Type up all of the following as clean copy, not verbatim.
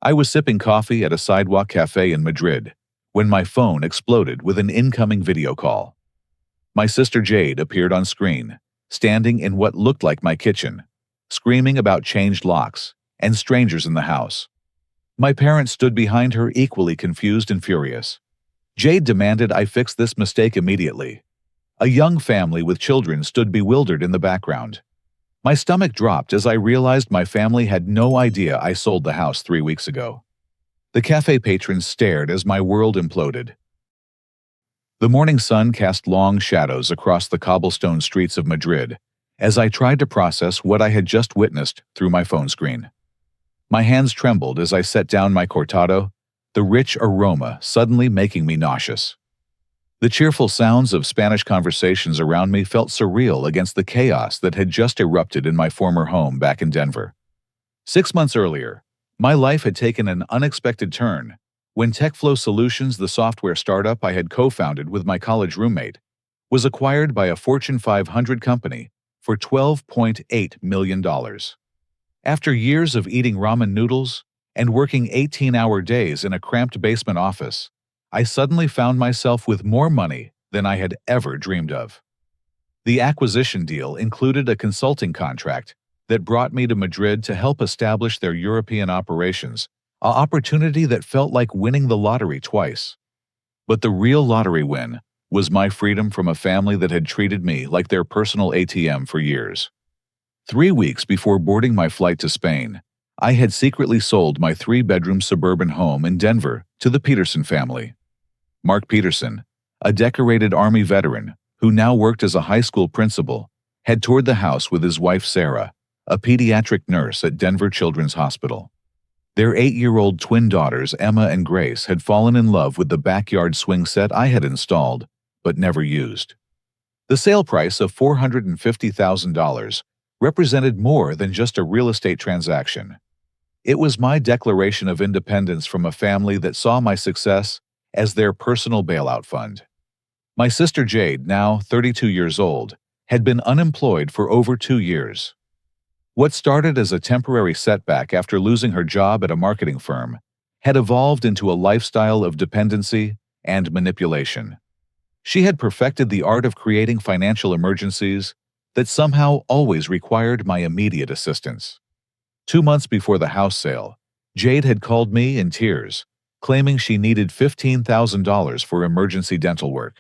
I was sipping coffee at a sidewalk cafe in Madrid when my phone exploded with an incoming video call. My sister Jade appeared on screen, standing in what looked like my kitchen, screaming about changed locks and strangers in the house. My parents stood behind her, equally confused and furious. Jade demanded I fix this mistake immediately. A young family with children stood bewildered in the background. My stomach dropped as I realized my family had no idea I sold the house 3 weeks ago. The cafe patrons stared as my world imploded. The morning sun cast long shadows across the cobblestone streets of Madrid as I tried to process what I had just witnessed through my phone screen. My hands trembled as I set down my cortado, the rich aroma suddenly making me nauseous. The cheerful sounds of Spanish conversations around me felt surreal against the chaos that had just erupted in my former home back in Denver. 6 months earlier, my life had taken an unexpected turn when TechFlow Solutions, the software startup I had co-founded with my college roommate, was acquired by a Fortune 500 company for $12.8 million. After years of eating ramen noodles and working 18-hour days in a cramped basement office, I suddenly found myself with more money than I had ever dreamed of. The acquisition deal included a consulting contract that brought me to Madrid to help establish their European operations, an opportunity that felt like winning the lottery twice. But the real lottery win was my freedom from a family that had treated me like their personal ATM for years. 3 weeks before boarding my flight to Spain, I had secretly sold my 3-bedroom suburban home in Denver to the Peterson family. Mark Peterson, a decorated Army veteran who now worked as a high school principal, had toured the house with his wife Sarah, a pediatric nurse at Denver Children's Hospital. Their 8-year-old twin daughters Emma and Grace had fallen in love with the backyard swing set I had installed but never used. The sale price of $450,000 represented more than just a real estate transaction. It was my declaration of independence from a family that saw my success as their personal bailout fund. My sister Jade, now 32 years old, had been unemployed for over 2 years. What started as a temporary setback after losing her job at a marketing firm had evolved into a lifestyle of dependency and manipulation. She had perfected the art of creating financial emergencies that somehow always required my immediate assistance. 2 months before the house sale, Jade had called me in tears, claiming she needed $15,000 for emergency dental work.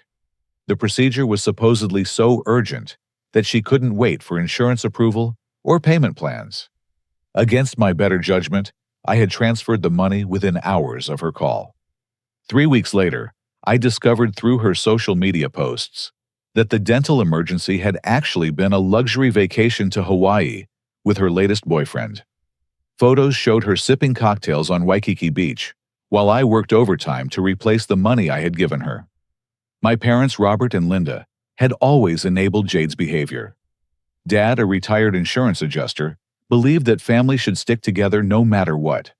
The procedure was supposedly so urgent that she couldn't wait for insurance approval or payment plans. Against my better judgment, I had transferred the money within hours of her call. 3 weeks later, I discovered through her social media posts that the dental emergency had actually been a luxury vacation to Hawaii with her latest boyfriend. Photos showed her sipping cocktails on Waikiki Beach, while I worked overtime to replace the money I had given her. My parents, Robert and Linda, had always enabled Jade's behavior. Dad, a retired insurance adjuster, believed that families should stick together no matter what.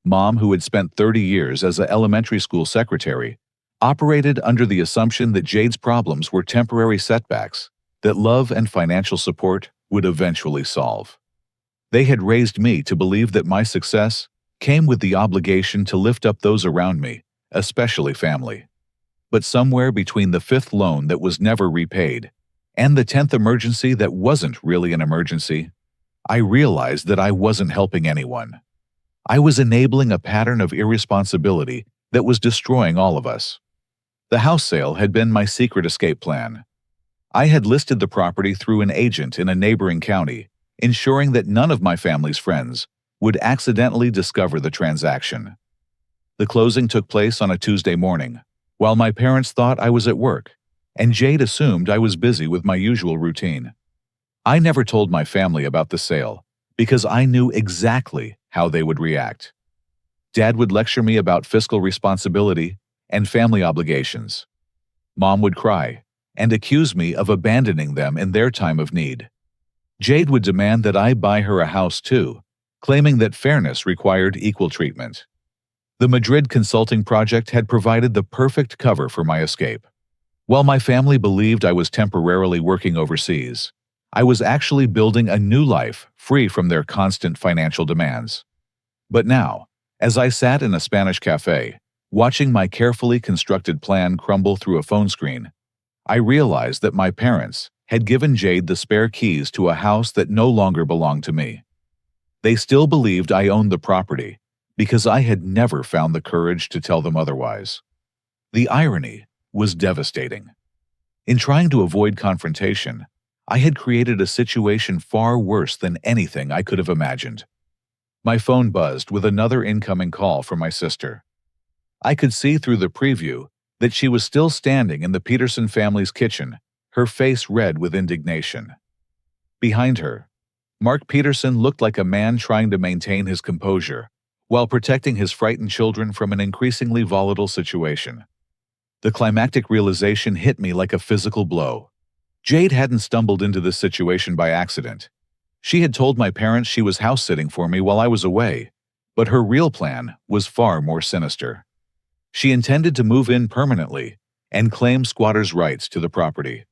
Mom, who had spent 30 years as an elementary school secretary, operated under the assumption that Jade's problems were temporary setbacks that love and financial support would eventually solve. They had raised me to believe that my success came with the obligation to lift up those around me, especially family. But somewhere between the 5th loan that was never repaid and the 10th emergency that wasn't really an emergency, I realized that I wasn't helping anyone. I was enabling a pattern of irresponsibility that was destroying all of us. The house sale had been my secret escape plan. I had listed the property through an agent in a neighboring county, ensuring that none of my family's friends would accidentally discover the transaction. The closing took place on a Tuesday morning, while my parents thought I was at work, and Jade assumed I was busy with my usual routine. I never told my family about the sale because I knew exactly how they would react. Dad would lecture me about fiscal responsibility and family obligations. Mom would cry and accuse me of abandoning them in their time of need. Jade would demand that I buy her a house too, claiming that fairness required equal treatment. The Madrid consulting project had provided the perfect cover for my escape. While my family believed I was temporarily working overseas, I was actually building a new life free from their constant financial demands. But now, As I sat in a Spanish cafe, watching my carefully constructed plan crumble through a phone screen, I realized that my parents had given Jade the spare keys to a house that no longer belonged to me. They still believed I owned the property because I had never found the courage to tell them otherwise. The irony was devastating. In trying to avoid confrontation, I had created a situation far worse than anything I could have imagined. My phone buzzed with another incoming call from my sister. I could see through the preview that she was still standing in the Peterson family's kitchen, her face red with indignation. Behind her, Mark Peterson looked like a man trying to maintain his composure while protecting his frightened children from an increasingly volatile situation. The climactic realization hit me like a physical blow. Jade hadn't stumbled into this situation by accident. She had told my parents she was house-sitting for me while I was away, but her real plan was far more sinister. She intended to move in permanently and claim squatters' rights to the property.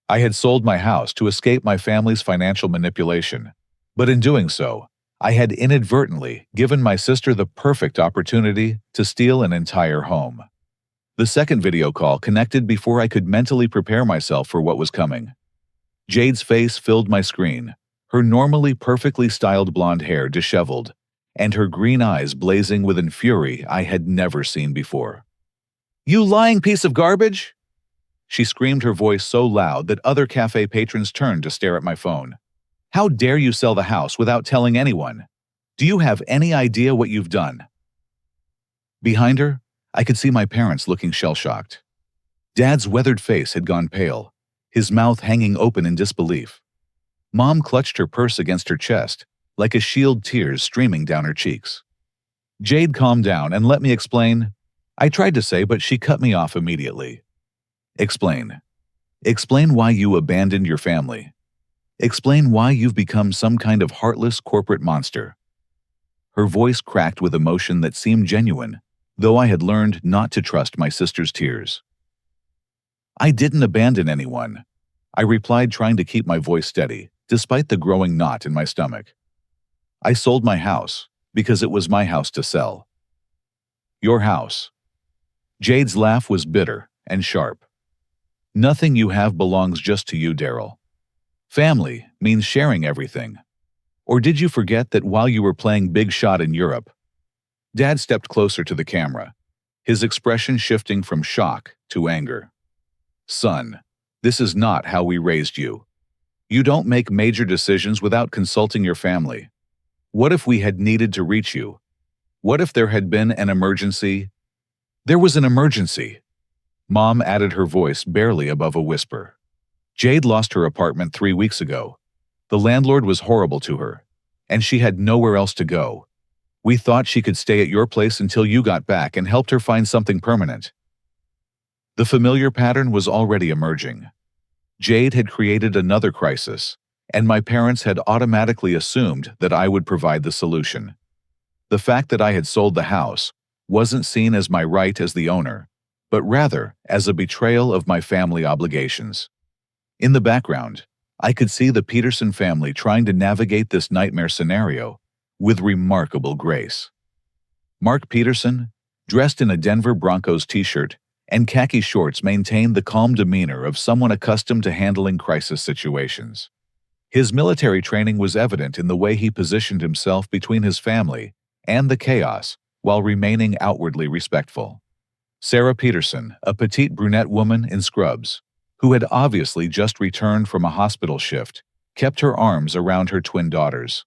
I had sold my house to escape my family's financial manipulation, but in doing so, I had inadvertently given my sister the perfect opportunity to steal an entire home. The second video call connected before I could mentally prepare myself for what was coming. Jade's face filled my screen, her normally perfectly styled blonde hair disheveled, and her green eyes blazing with a fury I had never seen before. "You lying piece of garbage!" She screamed, her voice so loud that other cafe patrons turned to stare at my phone. "How dare you sell the house without telling anyone? Do you have any idea what you've done?" Behind her, I could see my parents looking shell-shocked. Dad's weathered face had gone pale, his mouth hanging open in disbelief. Mom clutched her purse against her chest, like a shield, tears streaming down her cheeks. "Jade, calm down and let me explain," I tried to say, but she cut me off immediately. "Explain. Explain why you abandoned your family. Explain why you've become some kind of heartless corporate monster." Her voice cracked with emotion that seemed genuine, though I had learned not to trust my sister's tears. "I didn't abandon anyone," I replied, trying to keep my voice steady, despite the growing knot in my stomach. "I sold my house because it was my house to sell." "Your house." Jade's laugh was bitter and sharp. "Nothing you have belongs just to you, Daryl. Family means sharing everything. Or did you forget that while you were playing big shot in Europe?" Dad stepped closer to the camera, his expression shifting from shock to anger. "Son, this is not how we raised you. You don't make major decisions without consulting your family. What if we had needed to reach you? What if there had been an emergency?" "There was an emergency," Mom added, her voice barely above a whisper. "Jade lost her apartment 3 weeks ago. The landlord was horrible to her, and she had nowhere else to go. We thought she could stay at your place until you got back and helped her find something permanent." The familiar pattern was already emerging. Jade had created another crisis, and my parents had automatically assumed that I would provide the solution. The fact that I had sold the house wasn't seen as my right as the owner, but rather as a betrayal of my family obligations. In the background, I could see the Peterson family trying to navigate this nightmare scenario with remarkable grace. Mark Peterson, dressed in a Denver Broncos t-shirt and khaki shorts, maintained the calm demeanor of someone accustomed to handling crisis situations. His military training was evident in the way he positioned himself between his family and the chaos while remaining outwardly respectful. Sarah Peterson, a petite brunette woman in scrubs, who had obviously just returned from a hospital shift, kept her arms around her twin daughters.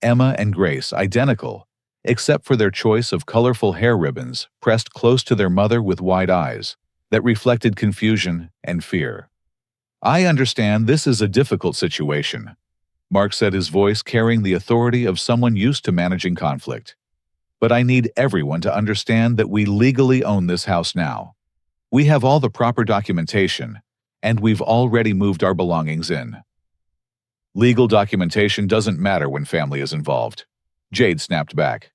Emma and Grace, identical, except for their choice of colorful hair ribbons pressed close to their mother with wide eyes that reflected confusion and fear. "I understand this is a difficult situation," Mark said, his voice carrying the authority of someone used to managing conflict. "But I need everyone to understand that we legally own this house now. We have all the proper documentation, and we've already moved our belongings in." "Legal documentation doesn't matter when family is involved," Jade snapped back.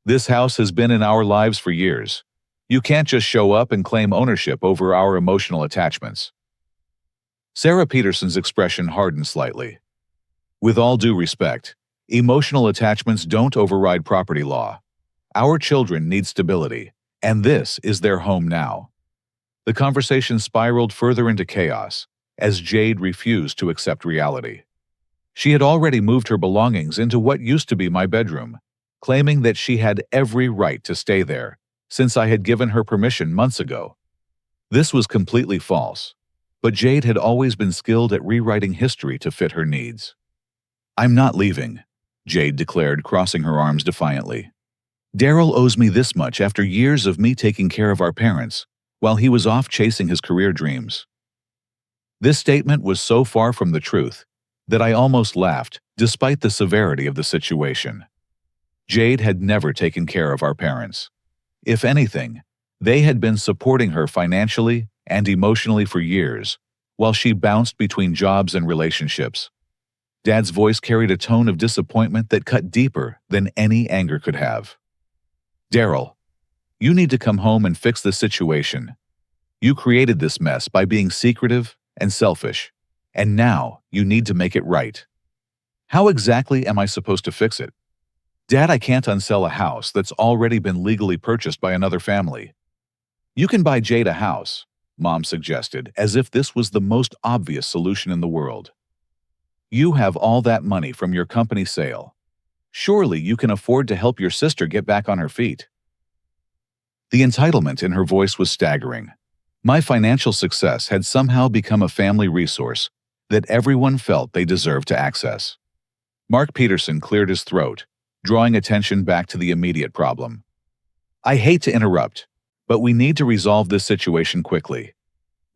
"This house has been in our lives for years. You can't just show up and claim ownership over our emotional attachments." Sarah Peterson's expression hardened slightly. "With all due respect, emotional attachments don't override property law. Our children need stability, and this is their home now. The conversation spiraled further into chaos as Jade refused to accept reality. She had already moved her belongings into what used to be my bedroom, claiming that she had every right to stay there, since I had given her permission months ago. This was completely false, but Jade had always been skilled at rewriting history to fit her needs. "I'm not leaving," Jade declared, crossing her arms defiantly. "Daryl owes me this much after years of me taking care of our parents, while he was off chasing his career dreams." This statement was so far from the truth that I almost laughed, despite the severity of the situation. Jade had never taken care of our parents. If anything, they had been supporting her financially and emotionally for years, while she bounced between jobs and relationships. Dad's voice carried a tone of disappointment that cut deeper than any anger could have. "Daryl, you need to come home and fix this situation. You created this mess by being secretive and selfish, and now you need to make it right." "How exactly am I supposed to fix it?" "Dad, I can't unsell a house that's already been legally purchased by another family." "You can buy Jade a house," Mom suggested, as if this was the most obvious solution in the world. "You have all that money from your company sale. Surely you can afford to help your sister get back on her feet." The entitlement in her voice was staggering. My financial success had somehow become a family resource that everyone felt they deserved to access. Mark Peterson cleared his throat, drawing attention back to the immediate problem. "I hate to interrupt, but we need to resolve this situation quickly.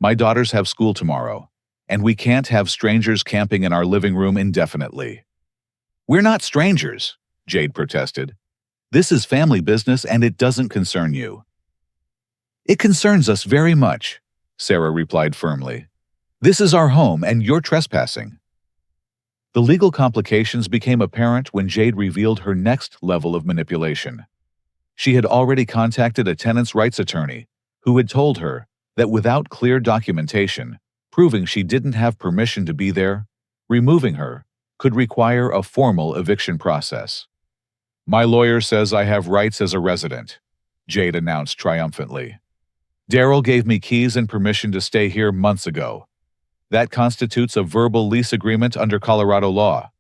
My daughters have school tomorrow, and we can't have strangers camping in our living room indefinitely." "We're not strangers," Jade protested. "This is family business and it doesn't concern you." "It concerns us very much," Sarah replied firmly. "This is our home and you're trespassing." The legal complications became apparent when Jade revealed her next level of manipulation. She had already contacted a tenants' rights attorney who had told her that without clear documentation proving she didn't have permission to be there, removing her could require a formal eviction process. "My lawyer says I have rights as a resident," Jade announced triumphantly. "Daryl gave me keys and permission to stay here months ago. That constitutes a verbal lease agreement under Colorado law."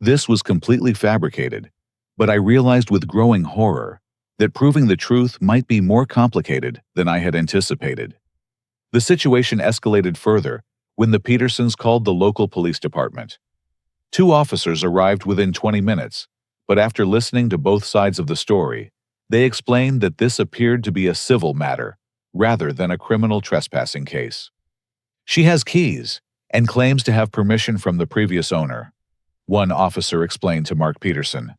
This was completely fabricated, but I realized with growing horror that proving the truth might be more complicated than I had anticipated. The situation escalated further when the Petersons called the local police department. 2 officers arrived within 20 minutes, but after listening to both sides of the story, they explained that this appeared to be a civil matter rather than a criminal trespassing case. "She has keys and claims to have permission from the previous owner," one officer explained to Mark Peterson.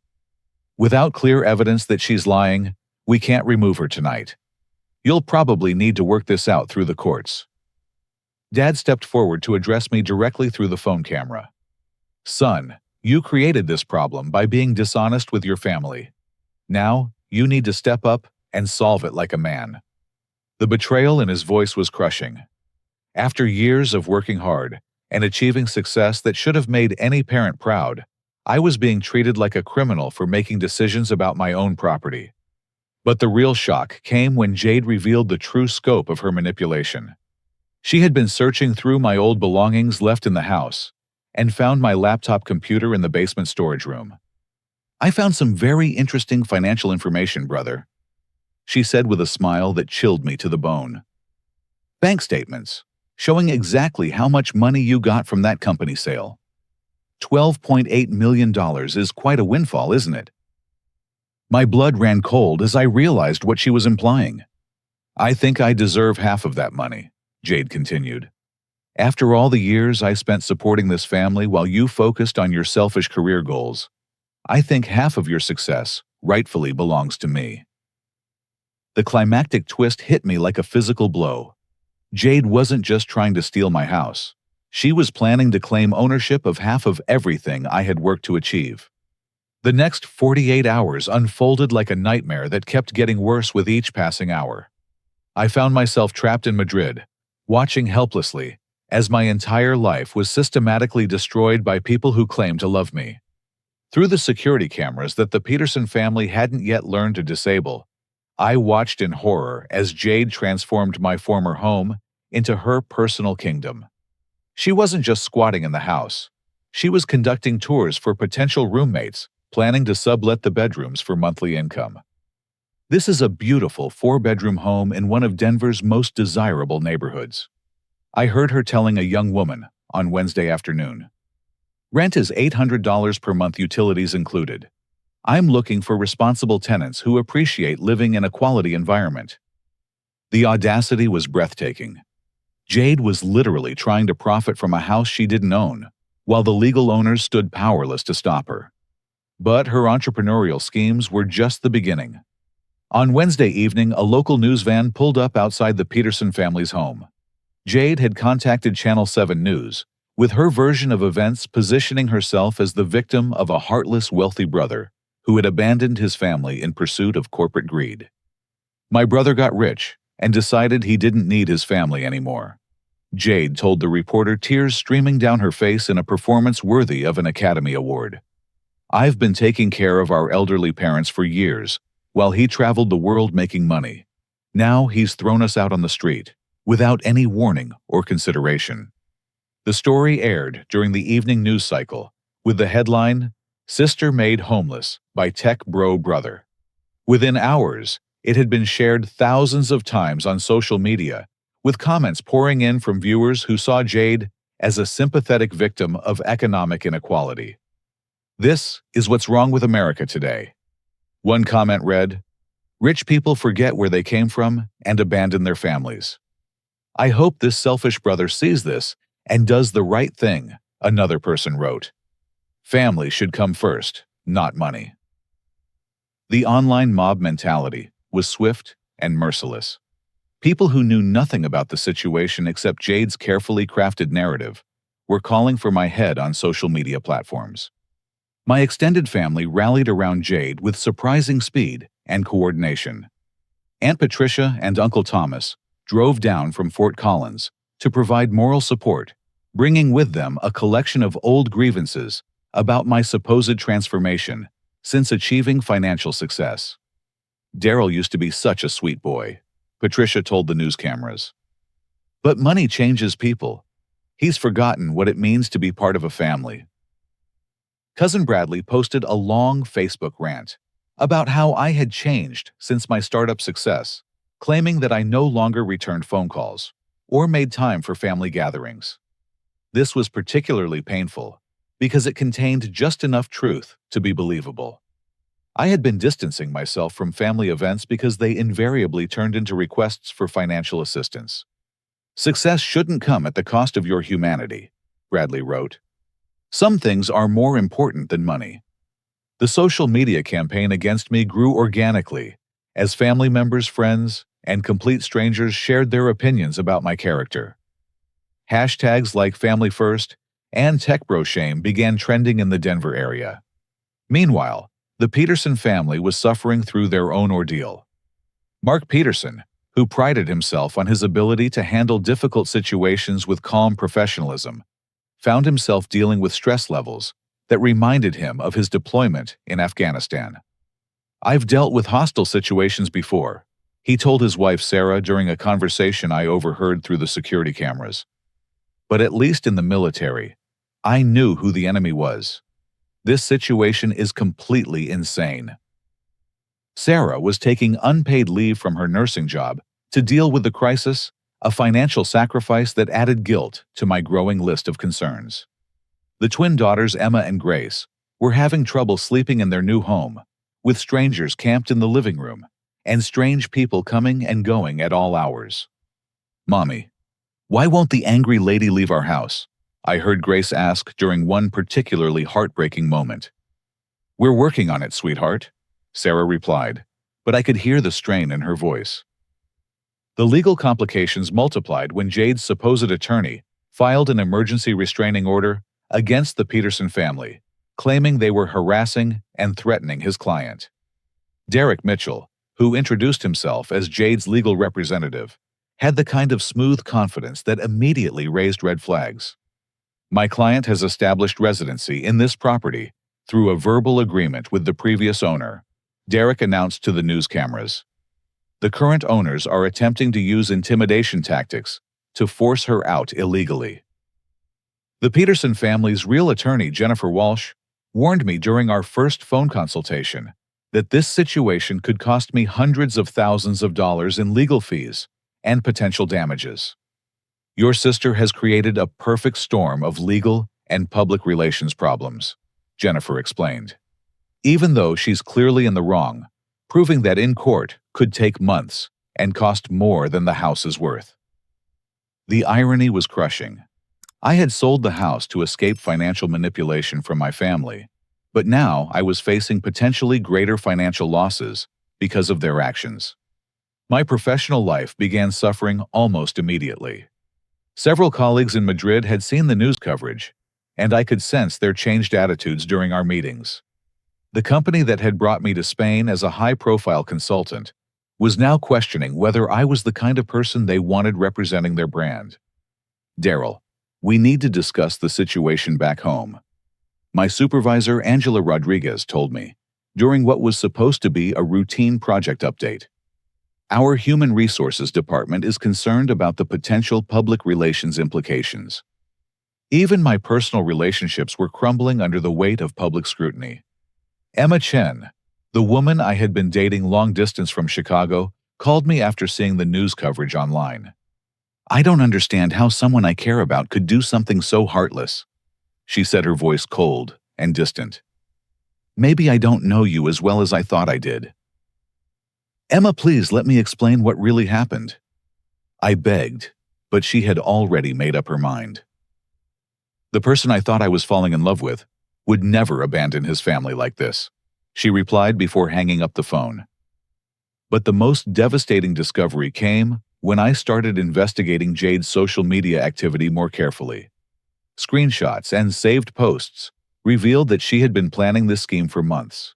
"Without clear evidence that she's lying, we can't remove her tonight. You'll probably need to work this out through the courts." Dad stepped forward to address me directly through the phone camera. "Son, you created this problem by being dishonest with your family. Now, you need to step up and solve it like a man." The betrayal in his voice was crushing. After years of working hard and achieving success that should have made any parent proud, I was being treated like a criminal for making decisions about my own property. But the real shock came when Jade revealed the true scope of her manipulation. She had been searching through my old belongings left in the house and found my laptop computer in the basement storage room. "I found some very interesting financial information, brother," she said with a smile that chilled me to the bone. "Bank statements, showing exactly how much money you got from that company sale. $12.8 million is quite a windfall, isn't it?" My blood ran cold as I realized what she was implying. "I think I deserve half of that money," Jade continued. "After all the years I spent supporting this family while you focused on your selfish career goals, I think half of your success rightfully belongs to me." The climactic twist hit me like a physical blow. Jade wasn't just trying to steal my house. She was planning to claim ownership of half of everything I had worked to achieve. The next 48 hours unfolded like a nightmare that kept getting worse with each passing hour. I found myself trapped in Madrid, watching helplessly as my entire life was systematically destroyed by people who claimed to love me. Through the security cameras that the Peterson family hadn't yet learned to disable, I watched in horror as Jade transformed my former home into her personal kingdom. She wasn't just squatting in the house. She was conducting tours for potential roommates, planning to sublet the bedrooms for monthly income. This is a beautiful four-bedroom home in one of Denver's most desirable neighborhoods. I heard her telling a young woman on Wednesday afternoon. Rent is $800 per month, utilities included. I'm looking for responsible tenants who appreciate living in a quality environment. The audacity was breathtaking. Jade was literally trying to profit from a house she didn't own, while the legal owners stood powerless to stop her. But her entrepreneurial schemes were just the beginning. On Wednesday evening, a local news van pulled up outside the Peterson family's home. Jade had contacted Channel 7 News, with her version of events positioning herself as the victim of a heartless, wealthy brother who had abandoned his family in pursuit of corporate greed. "My brother got rich and decided he didn't need his family anymore," Jade told the reporter, tears streaming down her face in a performance worthy of an Academy Award. "I've been taking care of our elderly parents for years, while he traveled the world making money. Now he's thrown us out on the street, without any warning or consideration." The story aired during the evening news cycle, with the headline, "Sister Made Homeless by Tech Bro Brother." Within hours, it had been shared thousands of times on social media, with comments pouring in from viewers who saw Jade as a sympathetic victim of economic inequality. "This is what's wrong with America today." One comment read, "Rich people forget where they came from and abandon their families. I hope this selfish brother sees this and does the right thing," another person wrote. "Family should come first, not money." The online mob mentality was swift and merciless. People who knew nothing about the situation except Jade's carefully crafted narrative were calling for my head on social media platforms. My extended family rallied around Jade with surprising speed and coordination. Aunt Patricia and Uncle Thomas drove down from Fort Collins to provide moral support, bringing with them a collection of old grievances about my supposed transformation since achieving financial success. "Daryl used to be such a sweet boy," Patricia told the news cameras. "But money changes people. He's forgotten what it means to be part of a family." Cousin Bradley posted a long Facebook rant about how I had changed since my startup success, claiming that I no longer returned phone calls or made time for family gatherings. This was particularly painful because it contained just enough truth to be believable. I had been distancing myself from family events because they invariably turned into requests for financial assistance. "Success shouldn't come at the cost of your humanity," Bradley wrote. "Some things are more important than money." The social media campaign against me grew organically as family members, friends, and complete strangers shared their opinions about my character. Hashtags like Family First and Tech Bro Shame began trending in the Denver area. Meanwhile, the Peterson family was suffering through their own ordeal. Mark Peterson, who prided himself on his ability to handle difficult situations with calm professionalism, found himself dealing with stress levels that reminded him of his deployment in Afghanistan. "I've dealt with hostile situations before," he told his wife Sarah during a conversation I overheard through the security cameras. "But at least in the military, I knew who the enemy was. This situation is completely insane." Sarah was taking unpaid leave from her nursing job to deal with the crisis, a financial sacrifice that added guilt to my growing list of concerns. The twin daughters Emma and Grace were having trouble sleeping in their new home, with strangers camped in the living room and strange people coming and going at all hours. "Mommy, why won't the angry lady leave our house?" I heard Grace ask during one particularly heartbreaking moment. "We're working on it, sweetheart," Sarah replied, but I could hear the strain in her voice. The legal complications multiplied when Jade's supposed attorney filed an emergency restraining order against the Peterson family, claiming they were harassing and threatening his client. Derek Mitchell, who introduced himself as Jade's legal representative, had the kind of smooth confidence that immediately raised red flags. "My client has established residency in this property Through a verbal agreement with the previous owner, Derek announced to the news cameras. The current owners are attempting to use intimidation tactics to force her out illegally. The Peterson family's real attorney, Jennifer Walsh, warned me during our first phone consultation that this situation could cost me hundreds of thousands of dollars in legal fees and potential damages. Your sister has created a perfect storm of legal and public relations problems, Jennifer explained. Even though she's clearly in the wrong, proving that in court could take months and cost more than the house is worth. The irony was crushing. I had sold the house to escape financial manipulation from my family, but now I was facing potentially greater financial losses because of their actions. My professional life began suffering almost immediately. Several colleagues in Madrid had seen the news coverage, and I could sense their changed attitudes during our meetings. The company that had brought me to Spain as a high-profile consultant was now questioning whether I was the kind of person they wanted representing their brand. Daryl, we need to discuss the situation back home. My supervisor, Angela Rodriguez, told me during what was supposed to be a routine project update. Our human resources department is concerned about the potential public relations implications. Even my personal relationships were crumbling under the weight of public scrutiny. Emma Chen, the woman I had been dating long distance from Chicago, called me after seeing the news coverage online. I don't understand how someone I care about could do something so heartless, she said, her voice cold and distant. Maybe I don't know you as well as I thought I did. Emma, please let me explain what really happened. I begged, but she had already made up her mind. The person I thought I was falling in love with would never abandon his family like this, she replied before hanging up the phone. But the most devastating discovery came when I started investigating Jade's social media activity more carefully. Screenshots and saved posts revealed that she had been planning this scheme for months.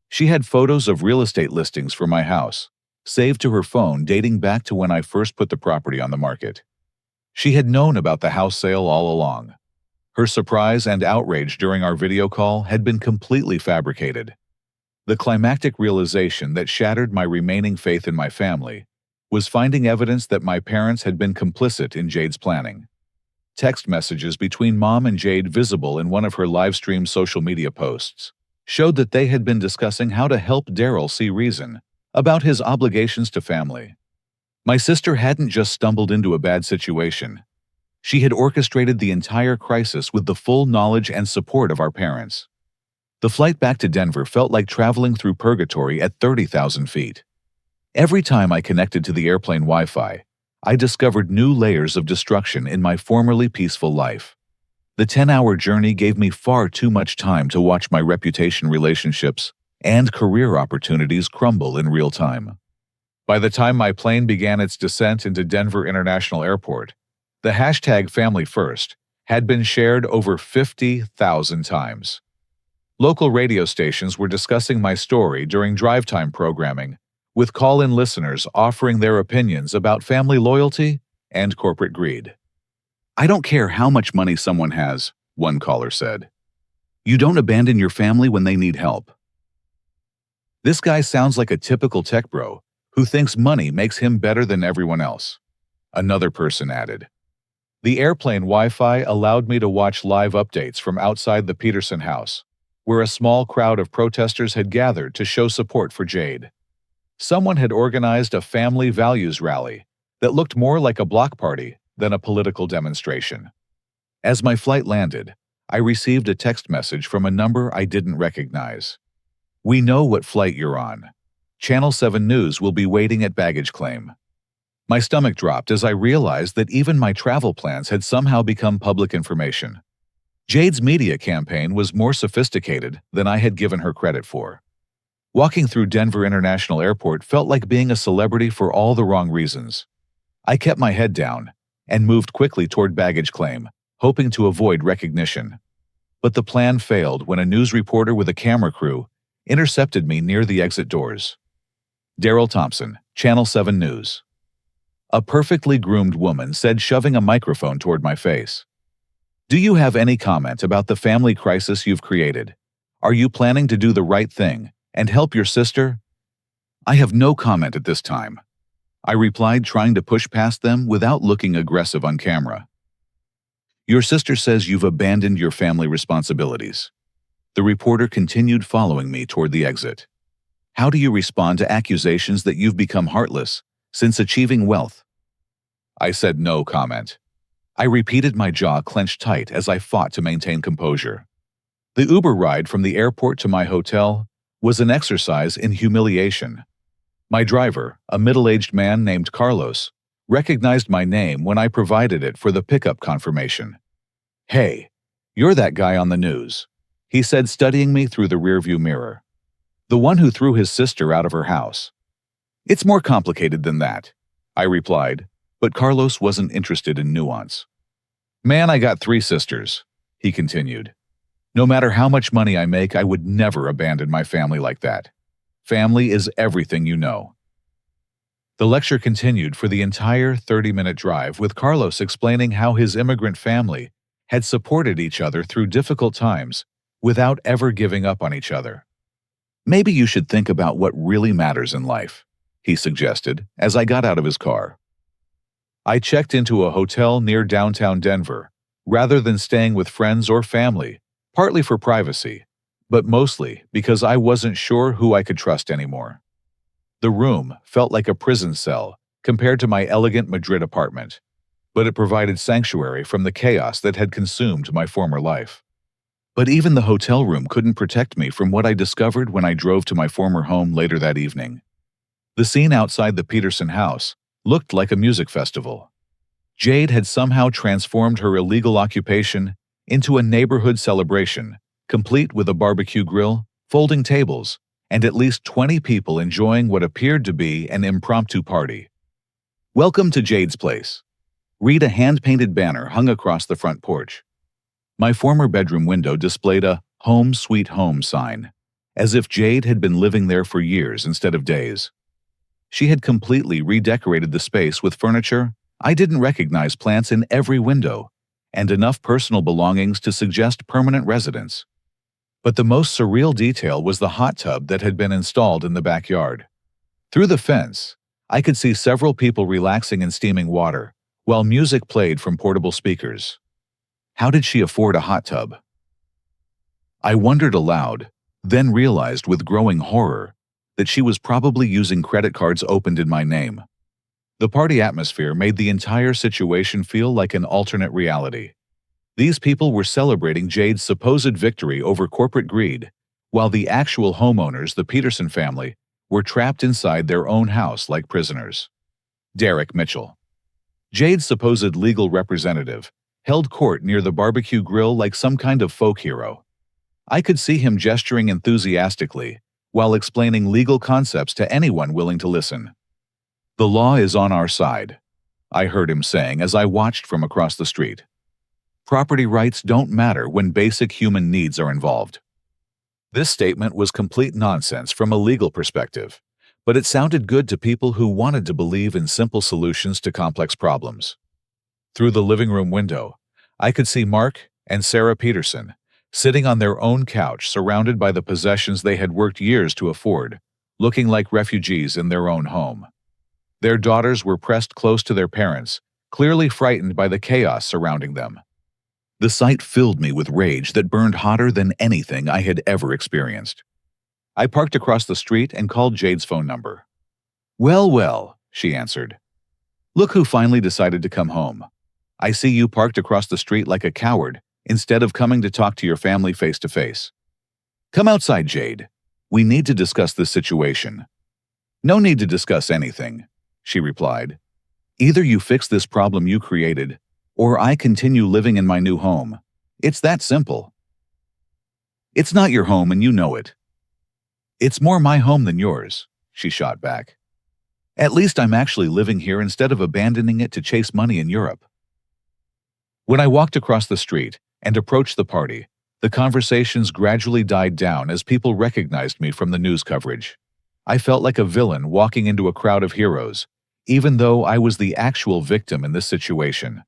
She had photos of real estate listings for my house, saved to her phone dating back to when I first put the property on the market. She had known about the house sale all along. Her surprise and outrage during our video call had been completely fabricated. The climactic realization that shattered my remaining faith in my family was finding evidence that my parents had been complicit in Jade's planning. Text messages between Mom and Jade, visible in one of her live-stream social media posts, showed that they had been discussing how to help Daryl see reason about his obligations to family. My sister hadn't just stumbled into a bad situation. She had orchestrated the entire crisis with the full knowledge and support of our parents. The flight back to Denver felt like traveling through purgatory at 30,000 feet. Every time I connected to the airplane Wi-Fi, I discovered new layers of destruction in my formerly peaceful life. The 10-hour journey gave me far too much time to watch my reputation, relationships, and career opportunities crumble in real time. By the time my plane began its descent into Denver International Airport, the hashtag Family First had been shared over 50,000 times. Local radio stations were discussing my story during drive time programming, with call-in listeners offering their opinions about family loyalty and corporate greed. I don't care how much money someone has, one caller said. You don't abandon your family when they need help. This guy sounds like a typical tech bro who thinks money makes him better than everyone else, another person added. The airplane Wi-Fi allowed me to watch live updates from outside the Peterson house, where a small crowd of protesters had gathered to show support for Jade. Someone had organized a family values rally that looked more like a block party than a political demonstration. As my flight landed, I received a text message from a number I didn't recognize. We know what flight you're on. Channel 7 News will be waiting at baggage claim. My stomach dropped as I realized that even my travel plans had somehow become public information. Jade's media campaign was more sophisticated than I had given her credit for. Walking through Denver International Airport felt like being a celebrity for all the wrong reasons. I kept my head down and moved quickly toward baggage claim, hoping to avoid recognition. But the plan failed when a news reporter with a camera crew intercepted me near the exit doors. Daryl Thompson, Channel 7 News. A perfectly groomed woman said, shoving a microphone toward my face. Do you have any comment about the family crisis you've created? Are you planning to do the right thing and help your sister? I have no comment at this time, I replied, trying to push past them without looking aggressive on camera. Your sister says you've abandoned your family responsibilities. The reporter continued, following me toward the exit. How do you respond to accusations that you've become heartless since achieving wealth? I said no comment. I repeated, my jaw clenched tight as I fought to maintain composure. The Uber ride from the airport to my hotel was an exercise in humiliation. My driver, a middle-aged man named Carlos, recognized my name when I provided it for the pickup confirmation. Hey, you're that guy on the news, he said, studying me through the rearview mirror. The one who threw his sister out of her house. It's more complicated than that, I replied, but Carlos wasn't interested in nuance. Man, I got 3 sisters, he continued. No matter how much money I make, I would never abandon my family like that. Family is everything, you know. The lecture continued for the entire 30-minute drive, with Carlos explaining how his immigrant family had supported each other through difficult times without ever giving up on each other. Maybe you should think about what really matters in life, he suggested as I got out of his car. I checked into a hotel near downtown Denver, rather than staying with friends or family, partly for privacy, but mostly because I wasn't sure who I could trust anymore. The room felt like a prison cell compared to my elegant Madrid apartment, but it provided sanctuary from the chaos that had consumed my former life. But even the hotel room couldn't protect me from what I discovered when I drove to my former home later that evening. The scene outside the Peterson house looked like a music festival. Jade had somehow transformed her illegal occupation into a neighborhood celebration, complete with a barbecue grill, folding tables, and at least 20 people enjoying what appeared to be an impromptu party. Welcome to Jade's place. Read a hand-painted banner hung across the front porch. My former bedroom window displayed a "Home Sweet Home" sign, as if Jade had been living there for years instead of days. She had completely redecorated the space with furniture I didn't recognize, plants in every window, and enough personal belongings to suggest permanent residence. But the most surreal detail was the hot tub that had been installed in the backyard. Through the fence, I could see several people relaxing in steaming water, while music played from portable speakers. How did she afford a hot tub? I wondered aloud, then realized with growing horror that she was probably using credit cards opened in my name. The party atmosphere made the entire situation feel like an alternate reality. These people were celebrating Jade's supposed victory over corporate greed, while the actual homeowners, the Peterson family, were trapped inside their own house like prisoners. Derek Mitchell, Jade's supposed legal representative, held court near the barbecue grill like some kind of folk hero. I could see him gesturing enthusiastically while explaining legal concepts to anyone willing to listen. The law is on our side, I heard him saying as I watched from across the street. Property rights don't matter when basic human needs are involved. This statement was complete nonsense from a legal perspective, but it sounded good to people who wanted to believe in simple solutions to complex problems. Through the living room window, I could see Mark and Sarah Peterson sitting on their own couch, surrounded by the possessions they had worked years to afford, looking like refugees in their own home. Their daughters were pressed close to their parents, clearly frightened by the chaos surrounding them. The sight filled me with rage that burned hotter than anything I had ever experienced. I parked across the street and called Jade's phone number. "Well, well," she answered. "Look who finally decided to come home. I see you parked across the street like a coward instead of coming to talk to your family face to face. Come outside, Jade. We need to discuss this situation." "No need to discuss anything," she replied. "Either you fix this problem you created, or I continue living in my new home. It's that simple." "It's not your home and you know it." "It's more my home than yours," she shot back. "At least I'm actually living here instead of abandoning it to chase money in Europe." When I walked across the street and approached the party, the conversations gradually died down as people recognized me from the news coverage. I felt like a villain walking into a crowd of heroes, even though I was the actual victim in this situation.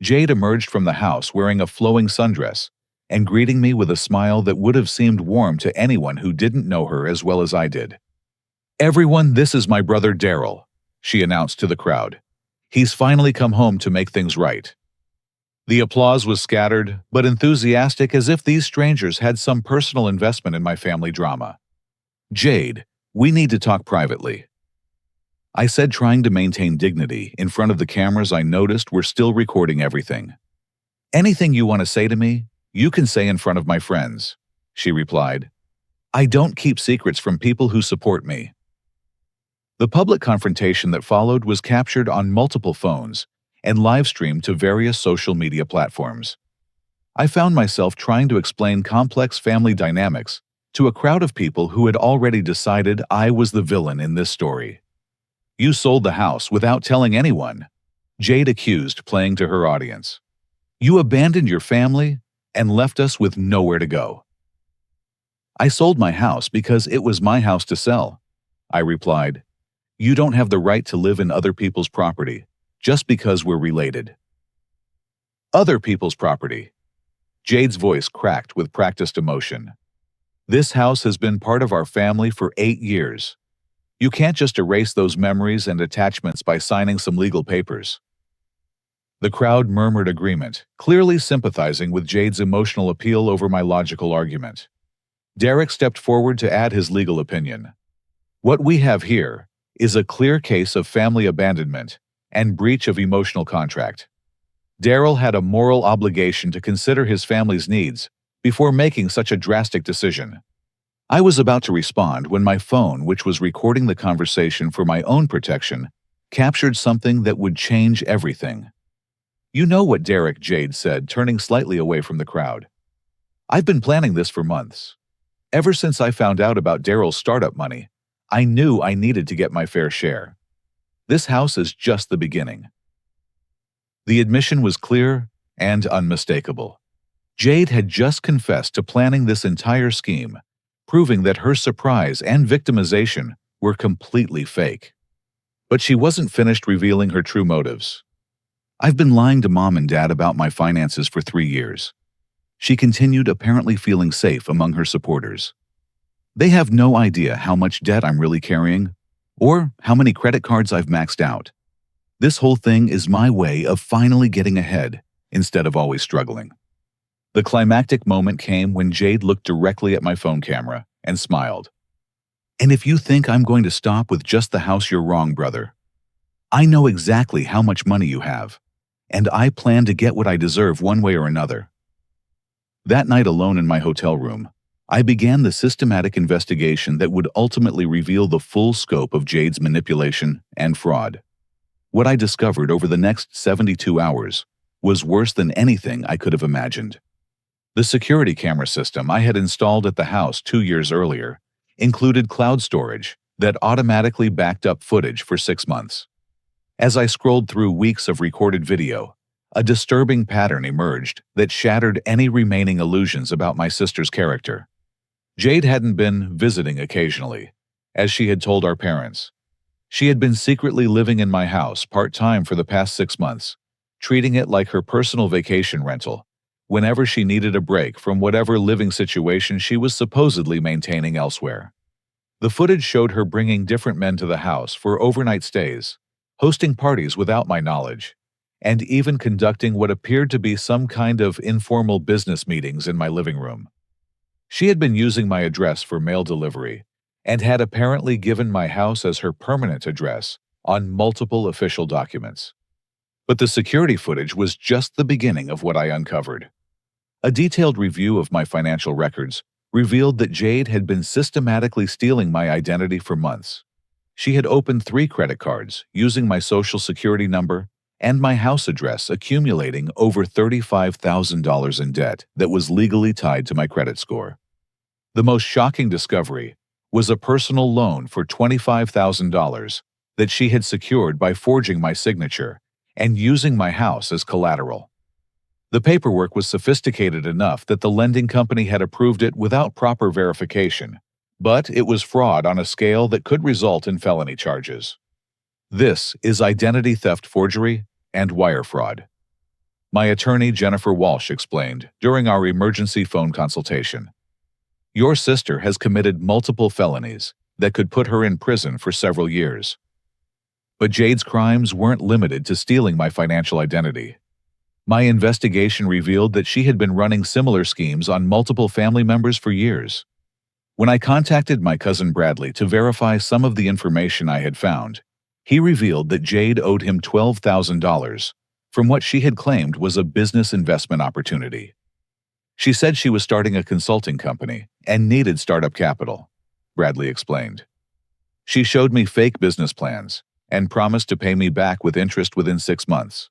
Jade emerged from the house wearing a flowing sundress, and greeting me with a smile that would have seemed warm to anyone who didn't know her as well as I did. "Everyone, this is my brother Daryl," she announced to the crowd. "He's finally come home to make things right." The applause was scattered, but enthusiastic, as if these strangers had some personal investment in my family drama. "Jade, we need to talk privately," I said, trying to maintain dignity in front of the cameras I noticed were still recording everything. "Anything you want to say to me, you can say in front of my friends," she replied. "I don't keep secrets from people who support me." The public confrontation that followed was captured on multiple phones and live-streamed to various social media platforms. I found myself trying to explain complex family dynamics to a crowd of people who had already decided I was the villain in this story. "You sold the house without telling anyone," Jade accused, playing to her audience. "You abandoned your family and left us with nowhere to go." "I sold my house because it was my house to sell," I replied. "You don't have the right to live in other people's property just because we're related." "Other people's property?" Jade's voice cracked with practiced emotion. "This house has been part of our family for 8 years. You can't just erase those memories and attachments by signing some legal papers." The crowd murmured agreement, clearly sympathizing with Jade's emotional appeal over my logical argument. Derek stepped forward to add his legal opinion. "What we have here is a clear case of family abandonment and breach of emotional contract. Daryl had a moral obligation to consider his family's needs before making such a drastic decision." I was about to respond when my phone, which was recording the conversation for my own protection, captured something that would change everything. "You know what, Derek," Jade said, turning slightly away from the crowd. "I've been planning this for months. Ever since I found out about Daryl's startup money, I knew I needed to get my fair share. This house is just the beginning." The admission was clear and unmistakable. Jade had just confessed to planning this entire scheme, proving that her surprise and victimization were completely fake. But she wasn't finished revealing her true motives. "I've been lying to Mom and Dad about my finances for 3 years." She continued, apparently feeling safe among her supporters. "They have no idea how much debt I'm really carrying, or how many credit cards I've maxed out. This whole thing is my way of finally getting ahead instead of always struggling." The climactic moment came when Jade looked directly at my phone camera and smiled. "And if you think I'm going to stop with just the house, you're wrong, brother. I know exactly how much money you have, and I plan to get what I deserve one way or another." That night, alone in my hotel room, I began the systematic investigation that would ultimately reveal the full scope of Jade's manipulation and fraud. What I discovered over the next 72 hours was worse than anything I could have imagined. The security camera system I had installed at the house 2 years earlier included cloud storage that automatically backed up footage for 6 months. As I scrolled through weeks of recorded video, a disturbing pattern emerged that shattered any remaining illusions about my sister's character. Jade hadn't been visiting occasionally, as she had told our parents. She had been secretly living in my house part-time for the past 6 months, treating it like her personal vacation rental, whenever she needed a break from whatever living situation she was supposedly maintaining elsewhere. The footage showed her bringing different men to the house for overnight stays, hosting parties without my knowledge, and even conducting what appeared to be some kind of informal business meetings in my living room. She had been using my address for mail delivery and had apparently given my house as her permanent address on multiple official documents. But the security footage was just the beginning of what I uncovered. A detailed review of my financial records revealed that Jade had been systematically stealing my identity for months. She had opened 3 credit cards using my social security number and my house address, accumulating over $35,000 in debt that was legally tied to my credit score. The most shocking discovery was a personal loan for $25,000 that she had secured by forging my signature and using my house as collateral. The paperwork was sophisticated enough that the lending company had approved it without proper verification, but it was fraud on a scale that could result in felony charges. This is identity theft, forgery, and wire fraud. My attorney, Jennifer Walsh, explained during our emergency phone consultation. Your sister has committed multiple felonies that could put her in prison for several years. But Jade's crimes weren't limited to stealing my financial identity. My investigation revealed that she had been running similar schemes on multiple family members for years. When I contacted my cousin Bradley to verify some of the information I had found, he revealed that Jade owed him $12,000 from what she had claimed was a business investment opportunity. She said she was starting a consulting company and needed startup capital, Bradley explained. She showed me fake business plans and promised to pay me back with interest within 6 months.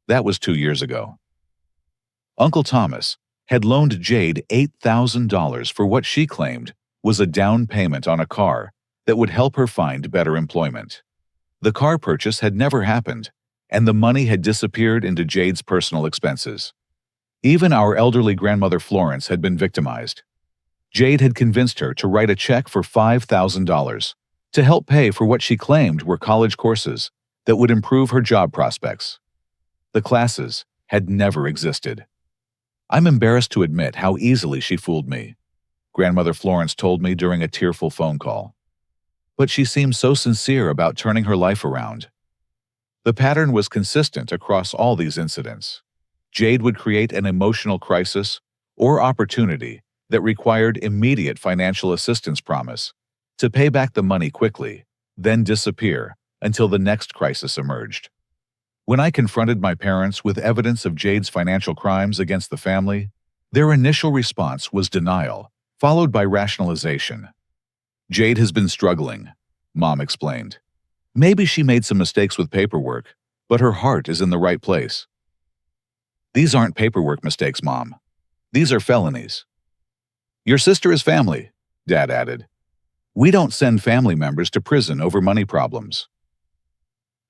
That was 2 years ago. Uncle Thomas had loaned Jade $8,000 for what she claimed was a down payment on a car that would help her find better employment. The car purchase had never happened, and the money had disappeared into Jade's personal expenses. Even our elderly grandmother Florence had been victimized. Jade had convinced her to write a check for $5,000 to help pay for what she claimed were college courses that would improve her job prospects. The classes had never existed. I'm embarrassed to admit how easily she fooled me, Grandmother Florence told me during a tearful phone call. But she seemed so sincere about turning her life around. The pattern was consistent across all these incidents. Jade would create an emotional crisis or opportunity that required immediate financial assistance promise to pay back the money quickly, then disappear until the next crisis emerged. When I confronted my parents with evidence of Jade's financial crimes against the family, their initial response was denial, followed by rationalization. Jade has been struggling, Mom explained. Maybe she made some mistakes with paperwork, but her heart is in the right place. These aren't paperwork mistakes, Mom. These are felonies. Your sister is family, Dad added. We don't send family members to prison over money problems.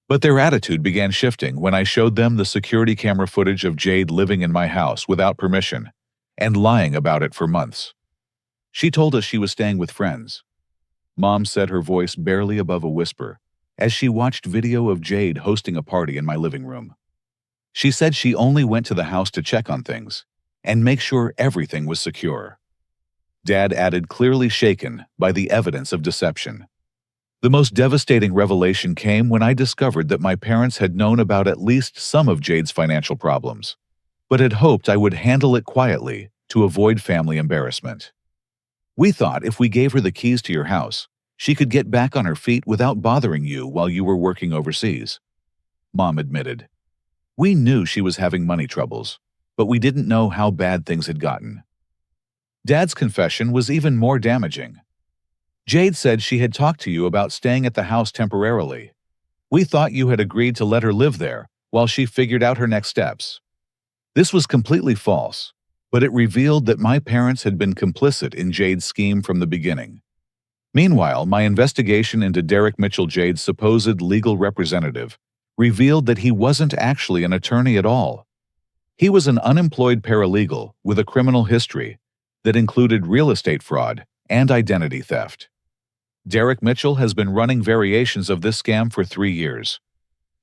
But their attitude began shifting when I showed them the security camera footage of Jade living in my house without permission and lying about it for months. She told us she was staying with friends. Mom said, her voice barely above a whisper, as she watched video of Jade hosting a party in my living room. She said she only went to the house to check on things and make sure everything was secure. Dad added, clearly shaken by the evidence of deception. The most devastating revelation came when I discovered that my parents had known about at least some of Jade's financial problems, but had hoped I would handle it quietly to avoid family embarrassment. We thought if we gave her the keys to your house, she could get back on her feet without bothering you while you were working overseas, Mom admitted. We knew she was having money troubles, but we didn't know how bad things had gotten. Dad's confession was even more damaging. Jade said she had talked to you about staying at the house temporarily. We thought you had agreed to let her live there while she figured out her next steps. This was completely false, but it revealed that my parents had been complicit in Jade's scheme from the beginning. Meanwhile, my investigation into Derek Mitchell, Jade's supposed legal representative, revealed that he wasn't actually an attorney at all. He was an unemployed paralegal with a criminal history that included real estate fraud and identity theft. Derek Mitchell has been running variations of this scam for 3 years.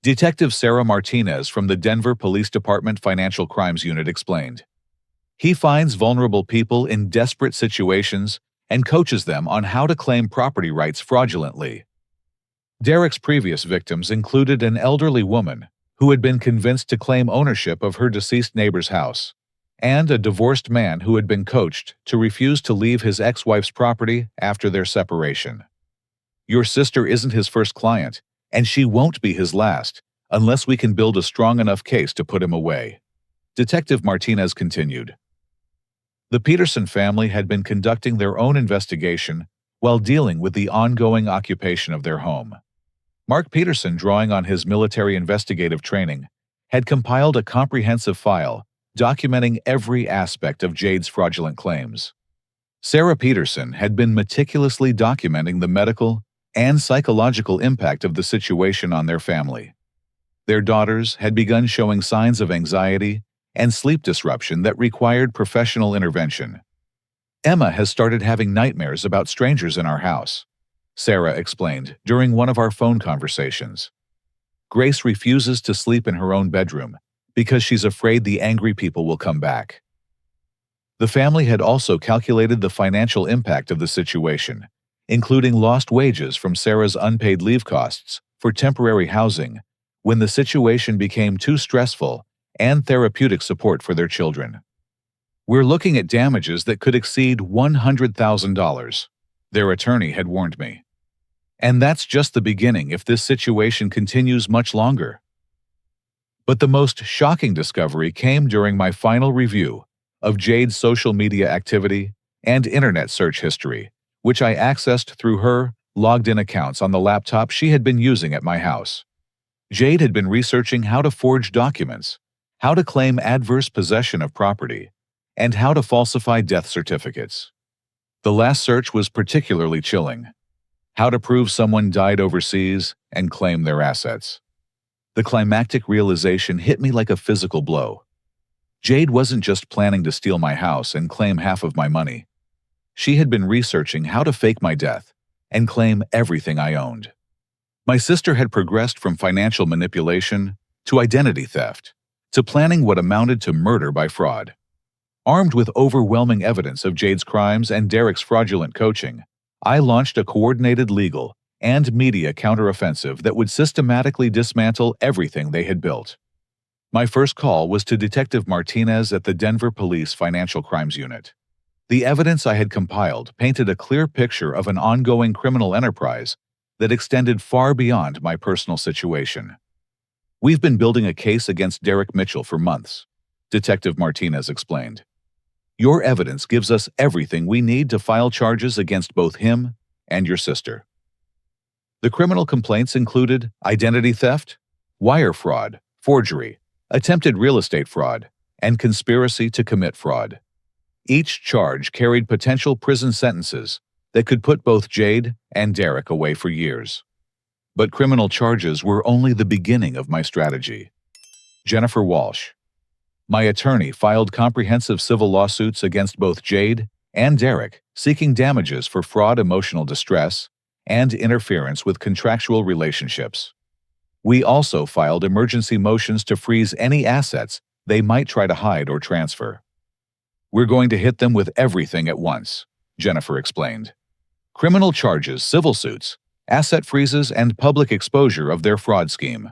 Detective Sarah Martinez from the Denver Police Department Financial Crimes Unit explained. He finds vulnerable people in desperate situations and coaches them on how to claim property rights fraudulently. Derek's previous victims included an elderly woman who had been convinced to claim ownership of her deceased neighbor's house, and a divorced man who had been coached to refuse to leave his ex-wife's property after their separation. Your sister isn't his first client, and she won't be his last, unless we can build a strong enough case to put him away, Detective Martinez continued. The Peterson family had been conducting their own investigation while dealing with the ongoing occupation of their home. Mark Peterson, drawing on his military investigative training, had compiled a comprehensive file documenting every aspect of Jade's fraudulent claims. Sarah Peterson had been meticulously documenting the medical and psychological impact of the situation on their family. Their daughters had begun showing signs of anxiety and sleep disruption that required professional intervention. Emma has started having nightmares about strangers in our house, Sarah explained during one of our phone conversations. Grace refuses to sleep in her own bedroom because she's afraid the angry people will come back. The family had also calculated the financial impact of the situation, including lost wages from Sarah's unpaid leave costs for temporary housing when the situation became too stressful, and therapeutic support for their children. We're looking at damages that could exceed $100,000, their attorney had warned me. And that's just the beginning if this situation continues much longer. But the most shocking discovery came during my final review of Jade's social media activity and internet search history, which I accessed through her logged-in accounts on the laptop she had been using at my house. Jade had been researching how to forge documents, how to claim adverse possession of property, and how to falsify death certificates. The last search was particularly chilling: how to prove someone died overseas and claim their assets. The climactic realization hit me like a physical blow. Jade wasn't just planning to steal my house and claim half of my money. She had been researching how to fake my death and claim everything I owned. My sister had progressed from financial manipulation to identity theft to planning what amounted to murder by fraud. Armed with overwhelming evidence of Jade's crimes and Derek's fraudulent coaching, I launched a coordinated legal and media counteroffensive that would systematically dismantle everything they had built. My first call was to Detective Martinez at the Denver Police Financial Crimes Unit. The evidence I had compiled painted a clear picture of an ongoing criminal enterprise that extended far beyond my personal situation. "We've been building a case against Derek Mitchell for months," Detective Martinez explained. "Your evidence gives us everything we need to file charges against both him and your sister." The criminal complaints included identity theft, wire fraud, forgery, attempted real estate fraud, and conspiracy to commit fraud. Each charge carried potential prison sentences that could put both Jade and Derek away for years. But criminal charges were only the beginning of my strategy. Jennifer Walsh, my attorney, filed comprehensive civil lawsuits against both Jade and Derek, seeking damages for fraud, emotional distress, and interference with contractual relationships. We also filed emergency motions to freeze any assets they might try to hide or transfer. "We're going to hit them with everything at once," Jennifer explained. "Criminal charges, civil suits, asset freezes, and public exposure of their fraud scheme."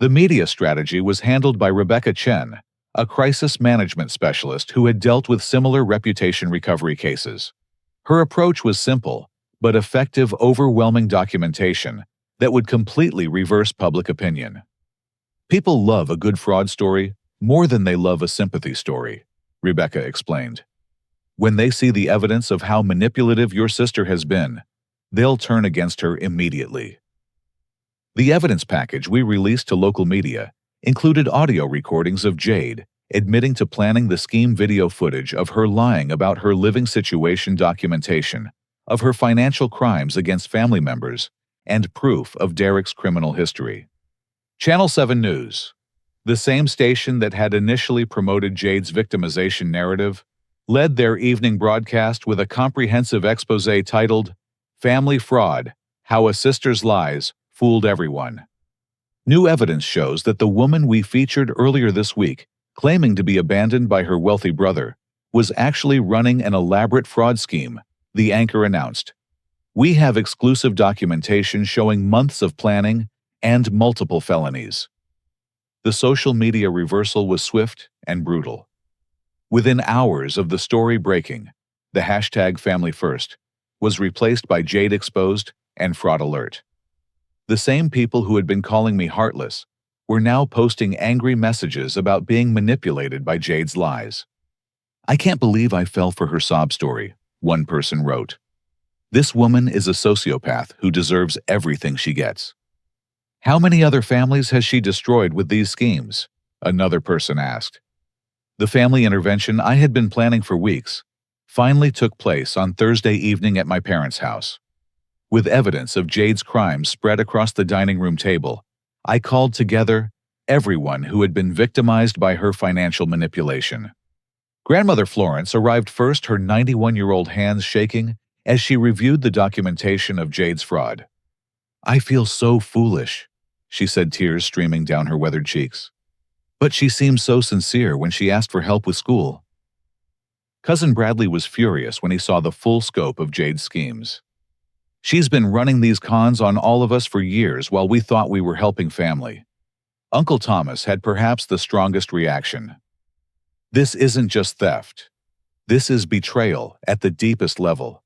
The media strategy was handled by Rebecca Chen, a crisis management specialist who had dealt with similar reputation recovery cases. Her approach was simple, but effective: overwhelming documentation that would completely reverse public opinion. "People love a good fraud story more than they love a sympathy story," Rebecca explained. "When they see the evidence of how manipulative your sister has been, they'll turn against her immediately." The evidence package we released to local media included audio recordings of Jade admitting to planning the scheme, video footage of her lying about her living situation, documentation of her financial crimes against family members, and proof of Derek's criminal history. Channel 7 News, the same station that had initially promoted Jade's victimization narrative, led their evening broadcast with a comprehensive expose titled "Family Fraud: How a Sister's Lies Fooled Everyone." New evidence shows that the woman we featured earlier this week, claiming to be abandoned by her wealthy brother, was actually running an elaborate fraud scheme, the anchor announced. "We have exclusive documentation showing months of planning and multiple felonies." The social media reversal was swift and brutal. Within hours of the story breaking, the hashtag #FamilyFirst was replaced by Jade Exposed and Fraud Alert. The same people who had been calling me heartless were now posting angry messages about being manipulated by Jade's lies. "I can't believe I fell for her sob story," one person wrote. "This woman is a sociopath who deserves everything she gets." "How many other families has she destroyed with these schemes?" another person asked. The family intervention I had been planning for weeks finally took place on Thursday evening at my parents' house. With evidence of Jade's crimes spread across the dining room table, I called together everyone who had been victimized by her financial manipulation. Grandmother Florence arrived first, her 91-year-old hands shaking as she reviewed the documentation of Jade's fraud. "I feel so foolish," she said, tears streaming down her weathered cheeks. But she seemed so sincere when she asked for help with school. Cousin Bradley was furious when he saw the full scope of Jade's schemes. She's been running these cons on all of us for years while we thought we were helping family. Uncle Thomas had perhaps the strongest reaction. This isn't just theft. This is betrayal at the deepest level.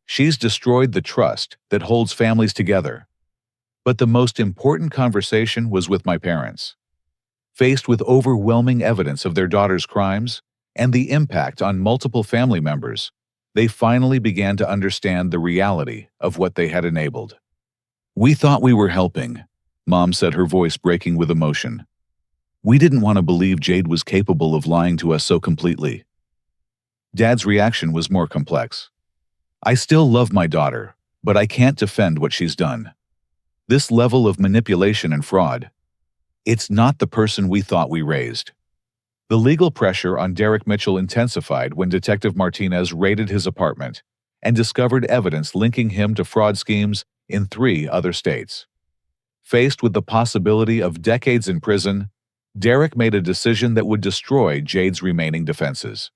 She's destroyed the trust that holds families together. But the most important conversation was with my parents. Faced with overwhelming evidence of their daughter's crimes and the impact on multiple family members, they finally began to understand the reality of what they had enabled. "We thought we were helping," Mom said, her voice breaking with emotion. "We didn't want to believe Jade was capable of lying to us so completely." Dad's reaction was more complex. "I still love my daughter, but I can't defend what she's done. This level of manipulation and fraud, it's not the person we thought we raised." The legal pressure on Derek Mitchell intensified when Detective Martinez raided his apartment and discovered evidence linking him to fraud schemes in 3 other states. Faced with the possibility of decades in prison, Derek made a decision that would destroy Jade's remaining defenses.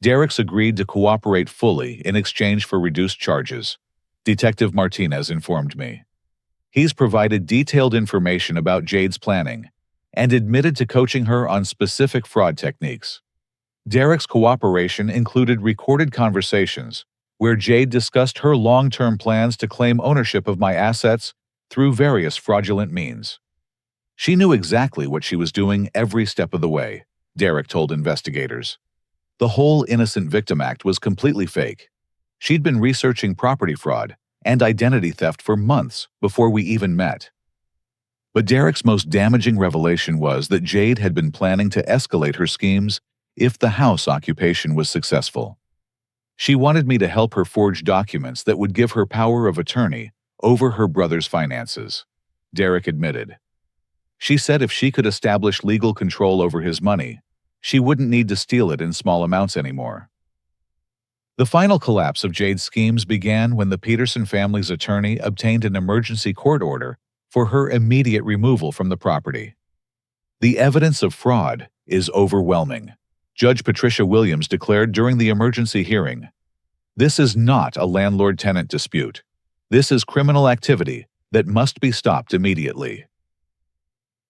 Derek's agreed to cooperate fully in exchange for reduced charges, Detective Martinez informed me. He's provided detailed information about Jade's planning and admitted to coaching her on specific fraud techniques. Derek's cooperation included recorded conversations where Jade discussed her long-term plans to claim ownership of my assets through various fraudulent means. "She knew exactly what she was doing every step of the way," Derek told investigators. "The whole Innocent Victim Act was completely fake. She'd been researching property fraud and identity theft for months before we even met." But Derek's most damaging revelation was that Jade had been planning to escalate her schemes if the house occupation was successful. She wanted me to help her forge documents that would give her power of attorney over her brother's finances, Derek admitted. She said if she could establish legal control over his money, she wouldn't need to steal it in small amounts anymore. The final collapse of Jade's schemes began when the Peterson family's attorney obtained an emergency court order for her immediate removal from the property. "The evidence of fraud is overwhelming," Judge Patricia Williams declared during the emergency hearing. "This is not a landlord-tenant dispute. This is criminal activity that must be stopped immediately."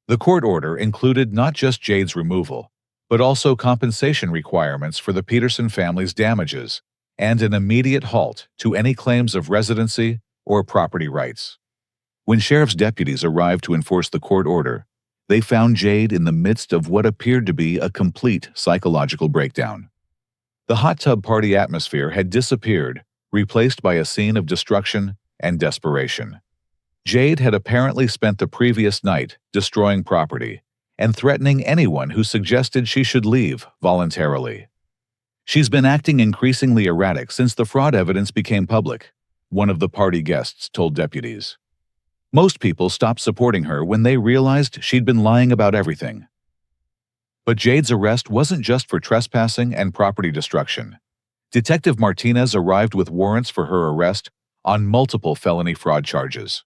The court order included not just Jade's removal, but also compensation requirements for the Peterson family's damages and an immediate halt to any claims of residency or property rights. When sheriff's deputies arrived to enforce the court order, they found Jade in the midst of what appeared to be a complete psychological breakdown. The hot tub party atmosphere had disappeared, replaced by a scene of destruction and desperation. Jade had apparently spent the previous night destroying property and threatening anyone who suggested she should leave voluntarily. "She's been acting increasingly erratic since the fraud evidence became public," one of the party guests told deputies. "Most people stopped supporting her when they realized she'd been lying about everything." But Jade's arrest wasn't just for trespassing and property destruction. Detective Martinez arrived with warrants for her arrest on multiple felony fraud charges.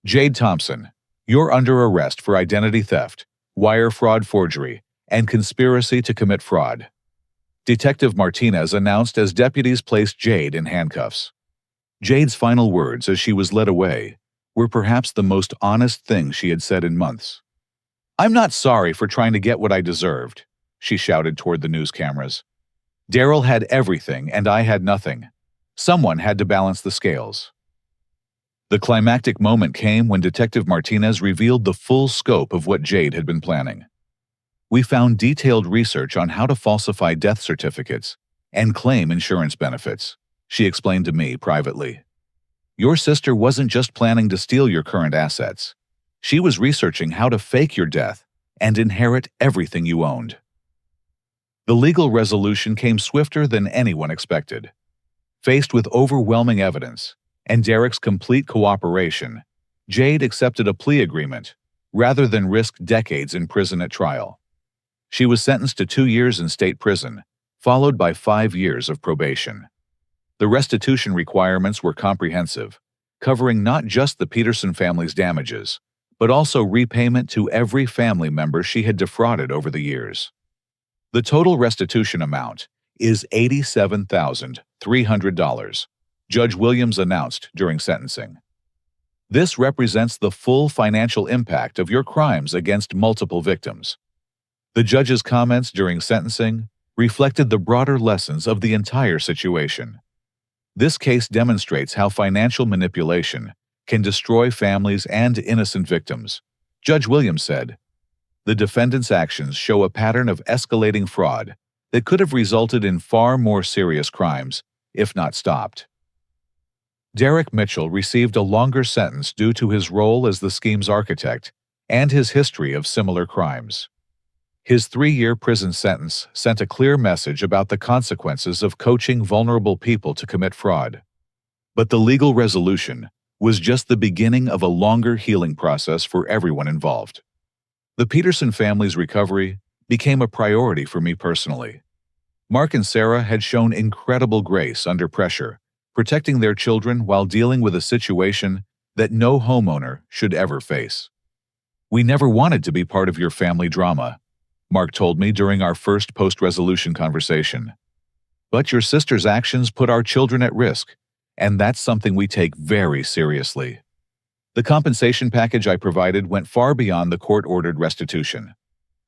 "Jade Thompson, you're under arrest for identity theft, wire fraud forgery, and conspiracy to commit fraud," Detective Martinez announced as deputies placed Jade in handcuffs. Jade's final words as she was led away were perhaps the most honest thing she had said in months. "I'm not sorry for trying to get what I deserved," she shouted toward the news cameras. "Daryl had everything and I had nothing. Someone had to balance the scales." The climactic moment came when Detective Martinez revealed the full scope of what Jade had been planning. "We found detailed research on how to falsify death certificates and claim insurance benefits," she explained to me privately. "Your sister wasn't just planning to steal your current assets. She was researching how to fake your death and inherit everything you owned." The legal resolution came swifter than anyone expected. Faced with overwhelming evidence and Derek's complete cooperation, Jade accepted a plea agreement rather than risk decades in prison at trial. She was sentenced to 2 years in state prison, followed by 5 years of probation. The restitution requirements were comprehensive, covering not just the Peterson family's damages, but also repayment to every family member she had defrauded over the years. The total restitution amount is $87,300, Judge Williams announced during sentencing. This represents the full financial impact of your crimes against multiple victims. The judge's comments during sentencing reflected the broader lessons of the entire situation. This case demonstrates how financial manipulation can destroy families and innocent victims. Judge Williams said, "The defendant's actions show a pattern of escalating fraud that could have resulted in far more serious crimes if not stopped." Derek Mitchell received a longer sentence due to his role as the scheme's architect and his history of similar crimes. His 3-year prison sentence sent a clear message about the consequences of coaching vulnerable people to commit fraud. But the legal resolution was just the beginning of a longer healing process for everyone involved. The Peterson family's recovery became a priority for me personally. Mark and Sarah had shown incredible grace under pressure, protecting their children while dealing with a situation that no homeowner should ever face. "We never wanted to be part of your family drama," Mark told me during our first post-resolution conversation. "But your sister's actions put our children at risk, and that's something we take very seriously." The compensation package I provided went far beyond the court-ordered restitution.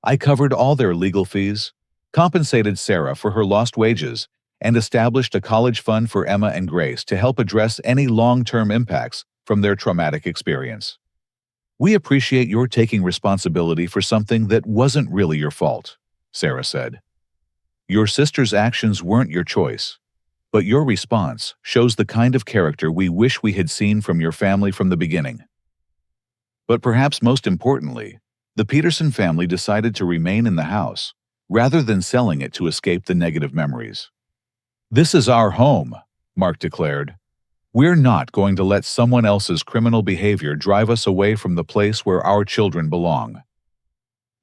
I covered all their legal fees, compensated Sarah for her lost wages, and established a college fund for Emma and Grace to help address any long-term impacts from their traumatic experience. "We appreciate your taking responsibility for something that wasn't really your fault," Sarah said. "Your sister's actions weren't your choice, but your response shows the kind of character we wish we had seen from your family from the beginning." But perhaps most importantly, the Peterson family decided to remain in the house rather than selling it to escape the negative memories. "This is our home," Mark declared. "We're not going to let someone else's criminal behavior drive us away from the place where our children belong."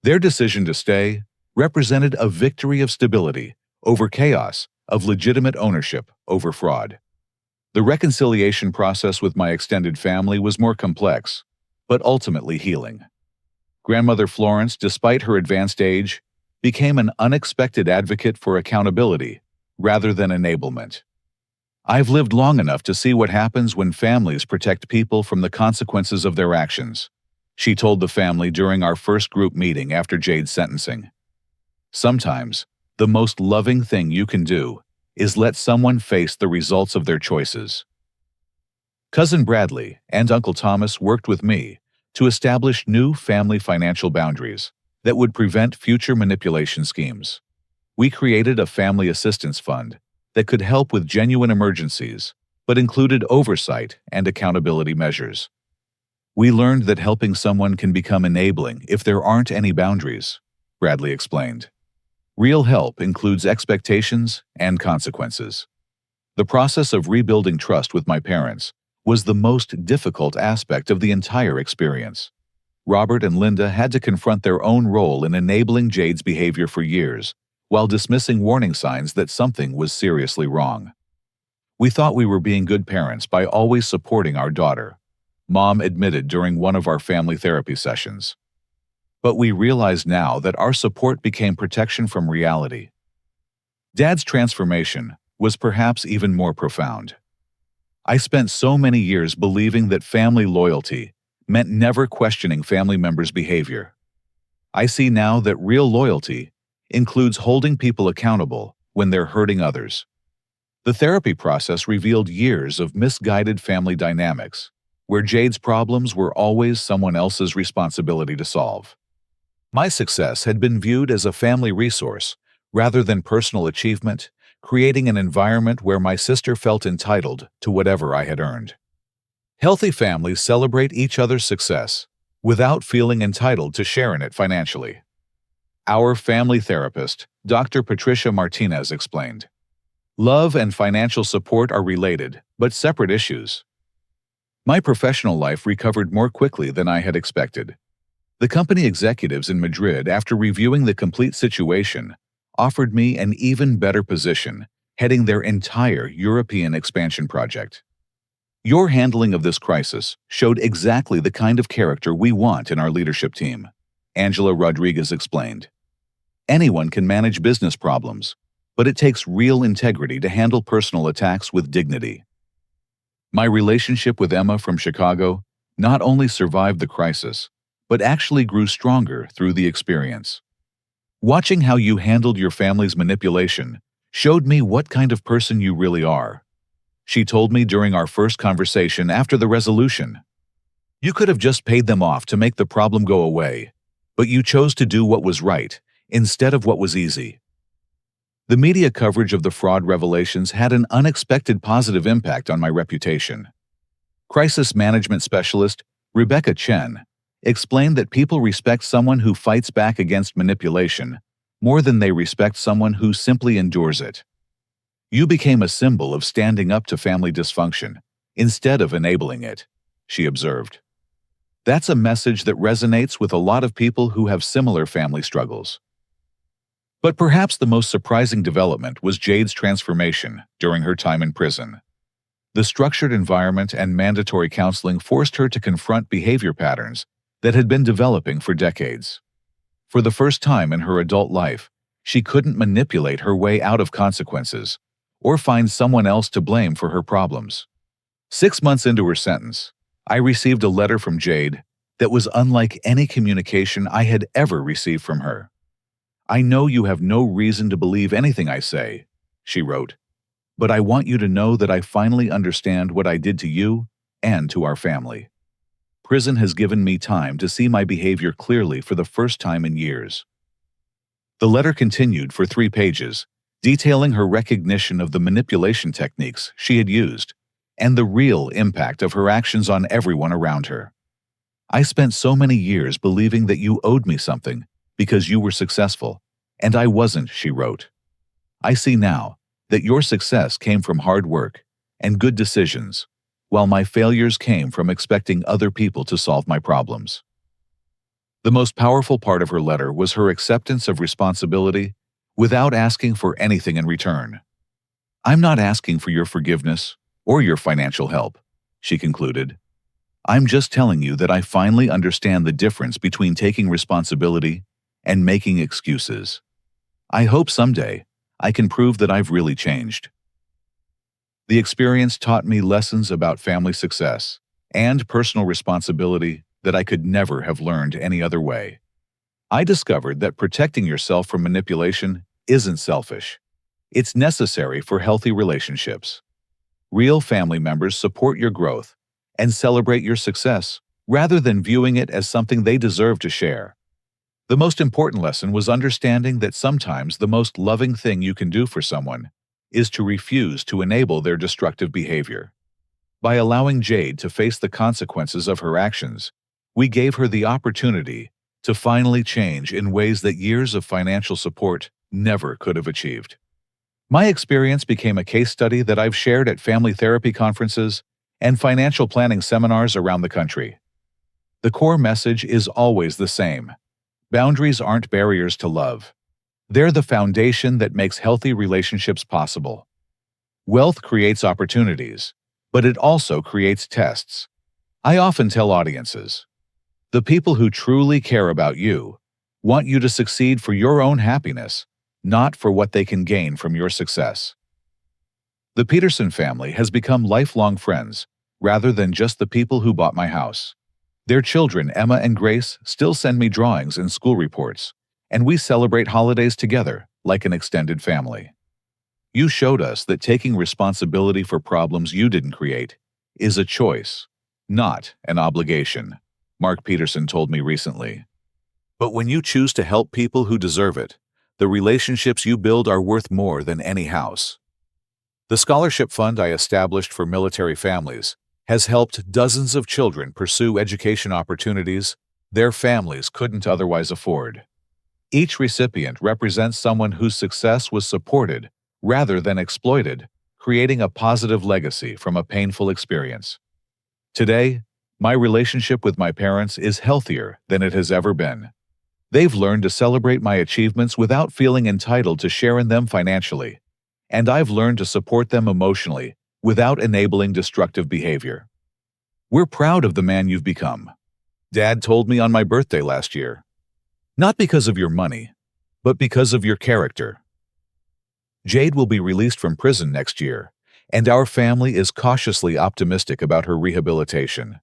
Their decision to stay represented a victory of stability over chaos, of legitimate ownership over fraud. The reconciliation process with my extended family was more complex, but ultimately healing. Grandmother Florence, despite her advanced age, became an unexpected advocate for accountability rather than enablement. "I've lived long enough to see what happens when families protect people from the consequences of their actions," she told the family during our first group meeting after Jade's sentencing. "Sometimes, the most loving thing you can do is let someone face the results of their choices." Cousin Bradley and Uncle Thomas worked with me to establish new family financial boundaries that would prevent future manipulation schemes. We created a family assistance fund that could help with genuine emergencies, but included oversight and accountability measures. "We learned that helping someone can become enabling if there aren't any boundaries," Bradley explained. "Real help includes expectations and consequences." The process of rebuilding trust with my parents was the most difficult aspect of the entire experience. Robert and Linda had to confront their own role in enabling Jade's behavior for years, while dismissing warning signs that something was seriously wrong. "We thought we were being good parents by always supporting our daughter," Mom admitted during one of our family therapy sessions. "But we realize now that our support became protection from reality." Dad's transformation was perhaps even more profound. "I spent so many years believing that family loyalty meant never questioning family members' behavior. I see now that real loyalty includes holding people accountable when they're hurting others." The therapy process revealed years of misguided family dynamics, where Jade's problems were always someone else's responsibility to solve. My success had been viewed as a family resource rather than personal achievement, creating an environment where my sister felt entitled to whatever I had earned. Healthy families celebrate each other's success without feeling entitled to share in it financially. Our family therapist, Dr. Patricia Martinez, explained, "Love and financial support are related, but separate issues." My professional life recovered more quickly than I had expected. The company executives in Madrid, after reviewing the complete situation, offered me an even better position, heading their entire European expansion project. Your handling of this crisis showed exactly the kind of character we want in our leadership team, Angela Rodriguez explained. Anyone can manage business problems, but it takes real integrity to handle personal attacks with dignity. My relationship with Emma from Chicago not only survived the crisis, but actually grew stronger through the experience. Watching how you handled your family's manipulation showed me what kind of person you really are, she told me during our first conversation after the resolution. You could have just paid them off to make the problem go away, but you chose to do what was right instead of what was easy. The media coverage of the fraud revelations had an unexpected positive impact on my reputation. Crisis management specialist Rebecca Chen explained that people respect someone who fights back against manipulation more than they respect someone who simply endures it. You became a symbol of standing up to family dysfunction instead of enabling it, she observed. That's a message that resonates with a lot of people who have similar family struggles. But perhaps the most surprising development was Jade's transformation during her time in prison. The structured environment and mandatory counseling forced her to confront behavior patterns that had been developing for decades. For the first time in her adult life, she couldn't manipulate her way out of consequences or find someone else to blame for her problems. 6 months into her sentence, I received a letter from Jade that was unlike any communication I had ever received from her. I know you have no reason to believe anything I say, she wrote, but I want you to know that I finally understand what I did to you and to our family. Prison has given me time to see my behavior clearly for the first time in years. The letter continued for 3 pages, detailing her recognition of the manipulation techniques she had used and the real impact of her actions on everyone around her. I spent so many years believing that you owed me something because you were successful, and I wasn't, she wrote. I see now that your success came from hard work and good decisions, while my failures came from expecting other people to solve my problems. The most powerful part of her letter was her acceptance of responsibility without asking for anything in return. I'm not asking for your forgiveness or your financial help, she concluded. I'm just telling you that I finally understand the difference between taking responsibility and making excuses. I hope someday I can prove that I've really changed. The experience taught me lessons about family success and personal responsibility that I could never have learned any other way. I discovered that protecting yourself from manipulation isn't selfish. It's necessary for healthy relationships. Real family members support your growth and celebrate your success rather than viewing it as something they deserve to share. The most important lesson was understanding that sometimes the most loving thing you can do for someone is to refuse to enable their destructive behavior. By allowing Jade to face the consequences of her actions, we gave her the opportunity to finally change in ways that years of financial support never could have achieved. My experience became a case study that I've shared at family therapy conferences and financial planning seminars around the country. The core message is always the same. Boundaries aren't barriers to love. They're the foundation that makes healthy relationships possible. Wealth creates opportunities, but it also creates tests. I often tell audiences, the people who truly care about you want you to succeed for your own happiness, not for what they can gain from your success. The Peterson family has become lifelong friends rather than just the people who bought my house. Their children, Emma and Grace, still send me drawings and school reports, and we celebrate holidays together like an extended family. You showed us that taking responsibility for problems you didn't create is a choice, not an obligation, Mark Peterson told me recently. But when you choose to help people who deserve it, the relationships you build are worth more than any house. The scholarship fund I established for military families has helped dozens of children pursue education opportunities their families couldn't otherwise afford. Each recipient represents someone whose success was supported rather than exploited, creating a positive legacy from a painful experience. Today, my relationship with my parents is healthier than it has ever been. They've learned to celebrate my achievements without feeling entitled to share in them financially, and I've learned to support them emotionally without enabling destructive behavior. We're proud of the man you've become. Dad told me on my birthday last year. Not because of your money, but because of your character. Jade will be released from prison next year, and our family is cautiously optimistic about her rehabilitation.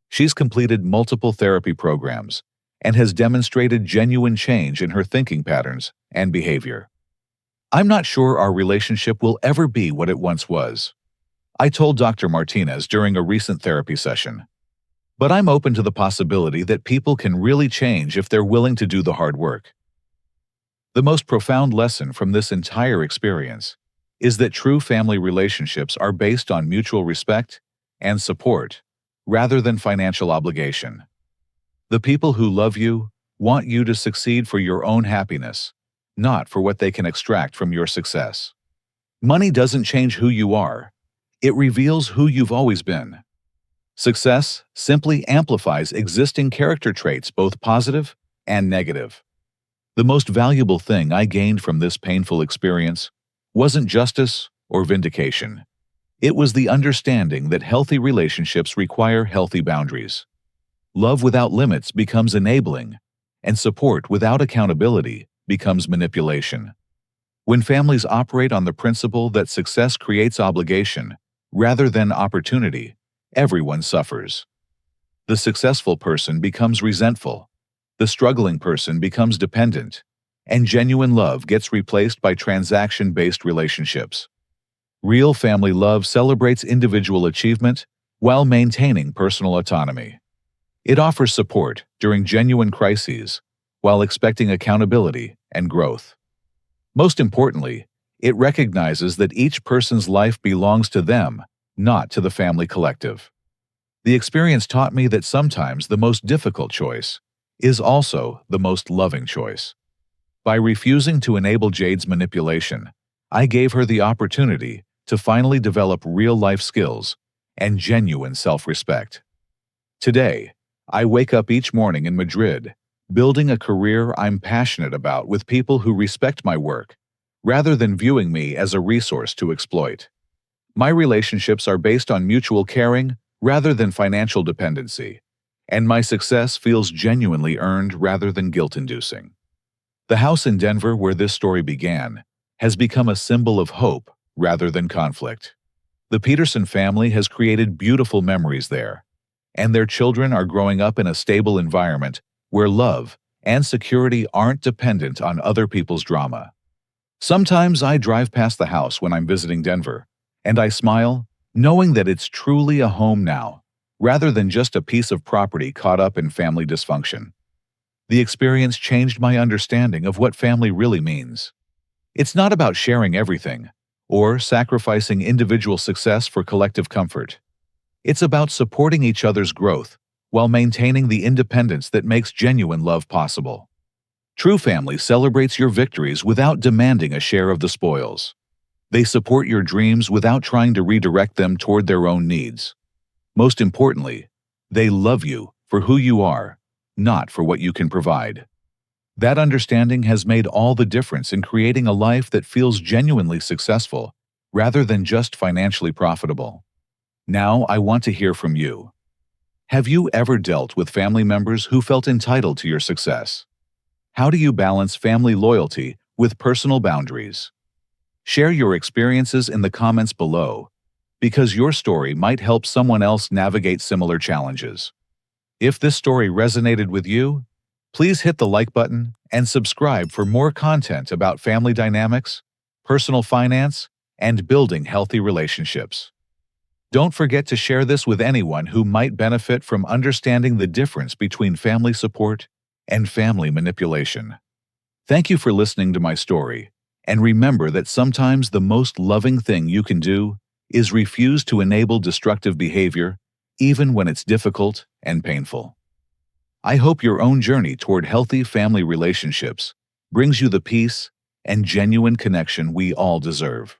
She's completed multiple therapy programs and has demonstrated genuine change in her thinking patterns and behavior. I'm not sure our relationship will ever be what it once was, I told Dr. Martinez during a recent therapy session. But I'm open to the possibility that people can really change if they're willing to do the hard work. The most profound lesson from this entire experience is that true family relationships are based on mutual respect and support, rather than financial obligation. The people who love you want you to succeed for your own happiness, not for what they can extract from your success. Money doesn't change who you are. It reveals who you've always been. Success simply amplifies existing character traits, both positive and negative. The most valuable thing I gained from this painful experience wasn't justice or vindication. It was the understanding that healthy relationships require healthy boundaries. Love without limits becomes enabling, and support without accountability becomes manipulation. When families operate on the principle that success creates obligation rather than opportunity, everyone suffers. The successful person becomes resentful, the struggling person becomes dependent, and genuine love gets replaced by transaction-based relationships. Real family love celebrates individual achievement while maintaining personal autonomy. It offers support during genuine crises while expecting accountability and growth. Most importantly, it recognizes that each person's life belongs to them, not to the family collective. The experience taught me that sometimes the most difficult choice is also the most loving choice. By refusing to enable Jade's manipulation, I gave her the opportunity to finally develop real-life skills and genuine self-respect. Today, I wake up each morning in Madrid, building a career I'm passionate about with people who respect my work, rather than viewing me as a resource to exploit. My relationships are based on mutual caring rather than financial dependency, and my success feels genuinely earned rather than guilt-inducing. The house in Denver where this story began has become a symbol of hope rather than conflict. The Peterson family has created beautiful memories there, and their children are growing up in a stable environment where love and security aren't dependent on other people's drama. Sometimes I drive past the house when I'm visiting Denver, and I smile, knowing that it's truly a home now, rather than just a piece of property caught up in family dysfunction. The experience changed my understanding of what family really means. It's not about sharing everything, or sacrificing individual success for collective comfort. It's about supporting each other's growth while maintaining the independence that makes genuine love possible. True family celebrates your victories without demanding a share of the spoils. They support your dreams without trying to redirect them toward their own needs. Most importantly, they love you for who you are, not for what you can provide. That understanding has made all the difference in creating a life that feels genuinely successful, rather than just financially profitable. Now I want to hear from you. Have you ever dealt with family members who felt entitled to your success? How do you balance family loyalty with personal boundaries? Share your experiences in the comments below, because your story might help someone else navigate similar challenges. If this story resonated with you, please hit the like button and subscribe for more content about family dynamics, personal finance, and building healthy relationships. Don't forget to share this with anyone who might benefit from understanding the difference between family support and family manipulation. Thank you for listening to my story, and remember that sometimes the most loving thing you can do is refuse to enable destructive behavior, even when it's difficult and painful. I hope your own journey toward healthy family relationships brings you the peace and genuine connection we all deserve.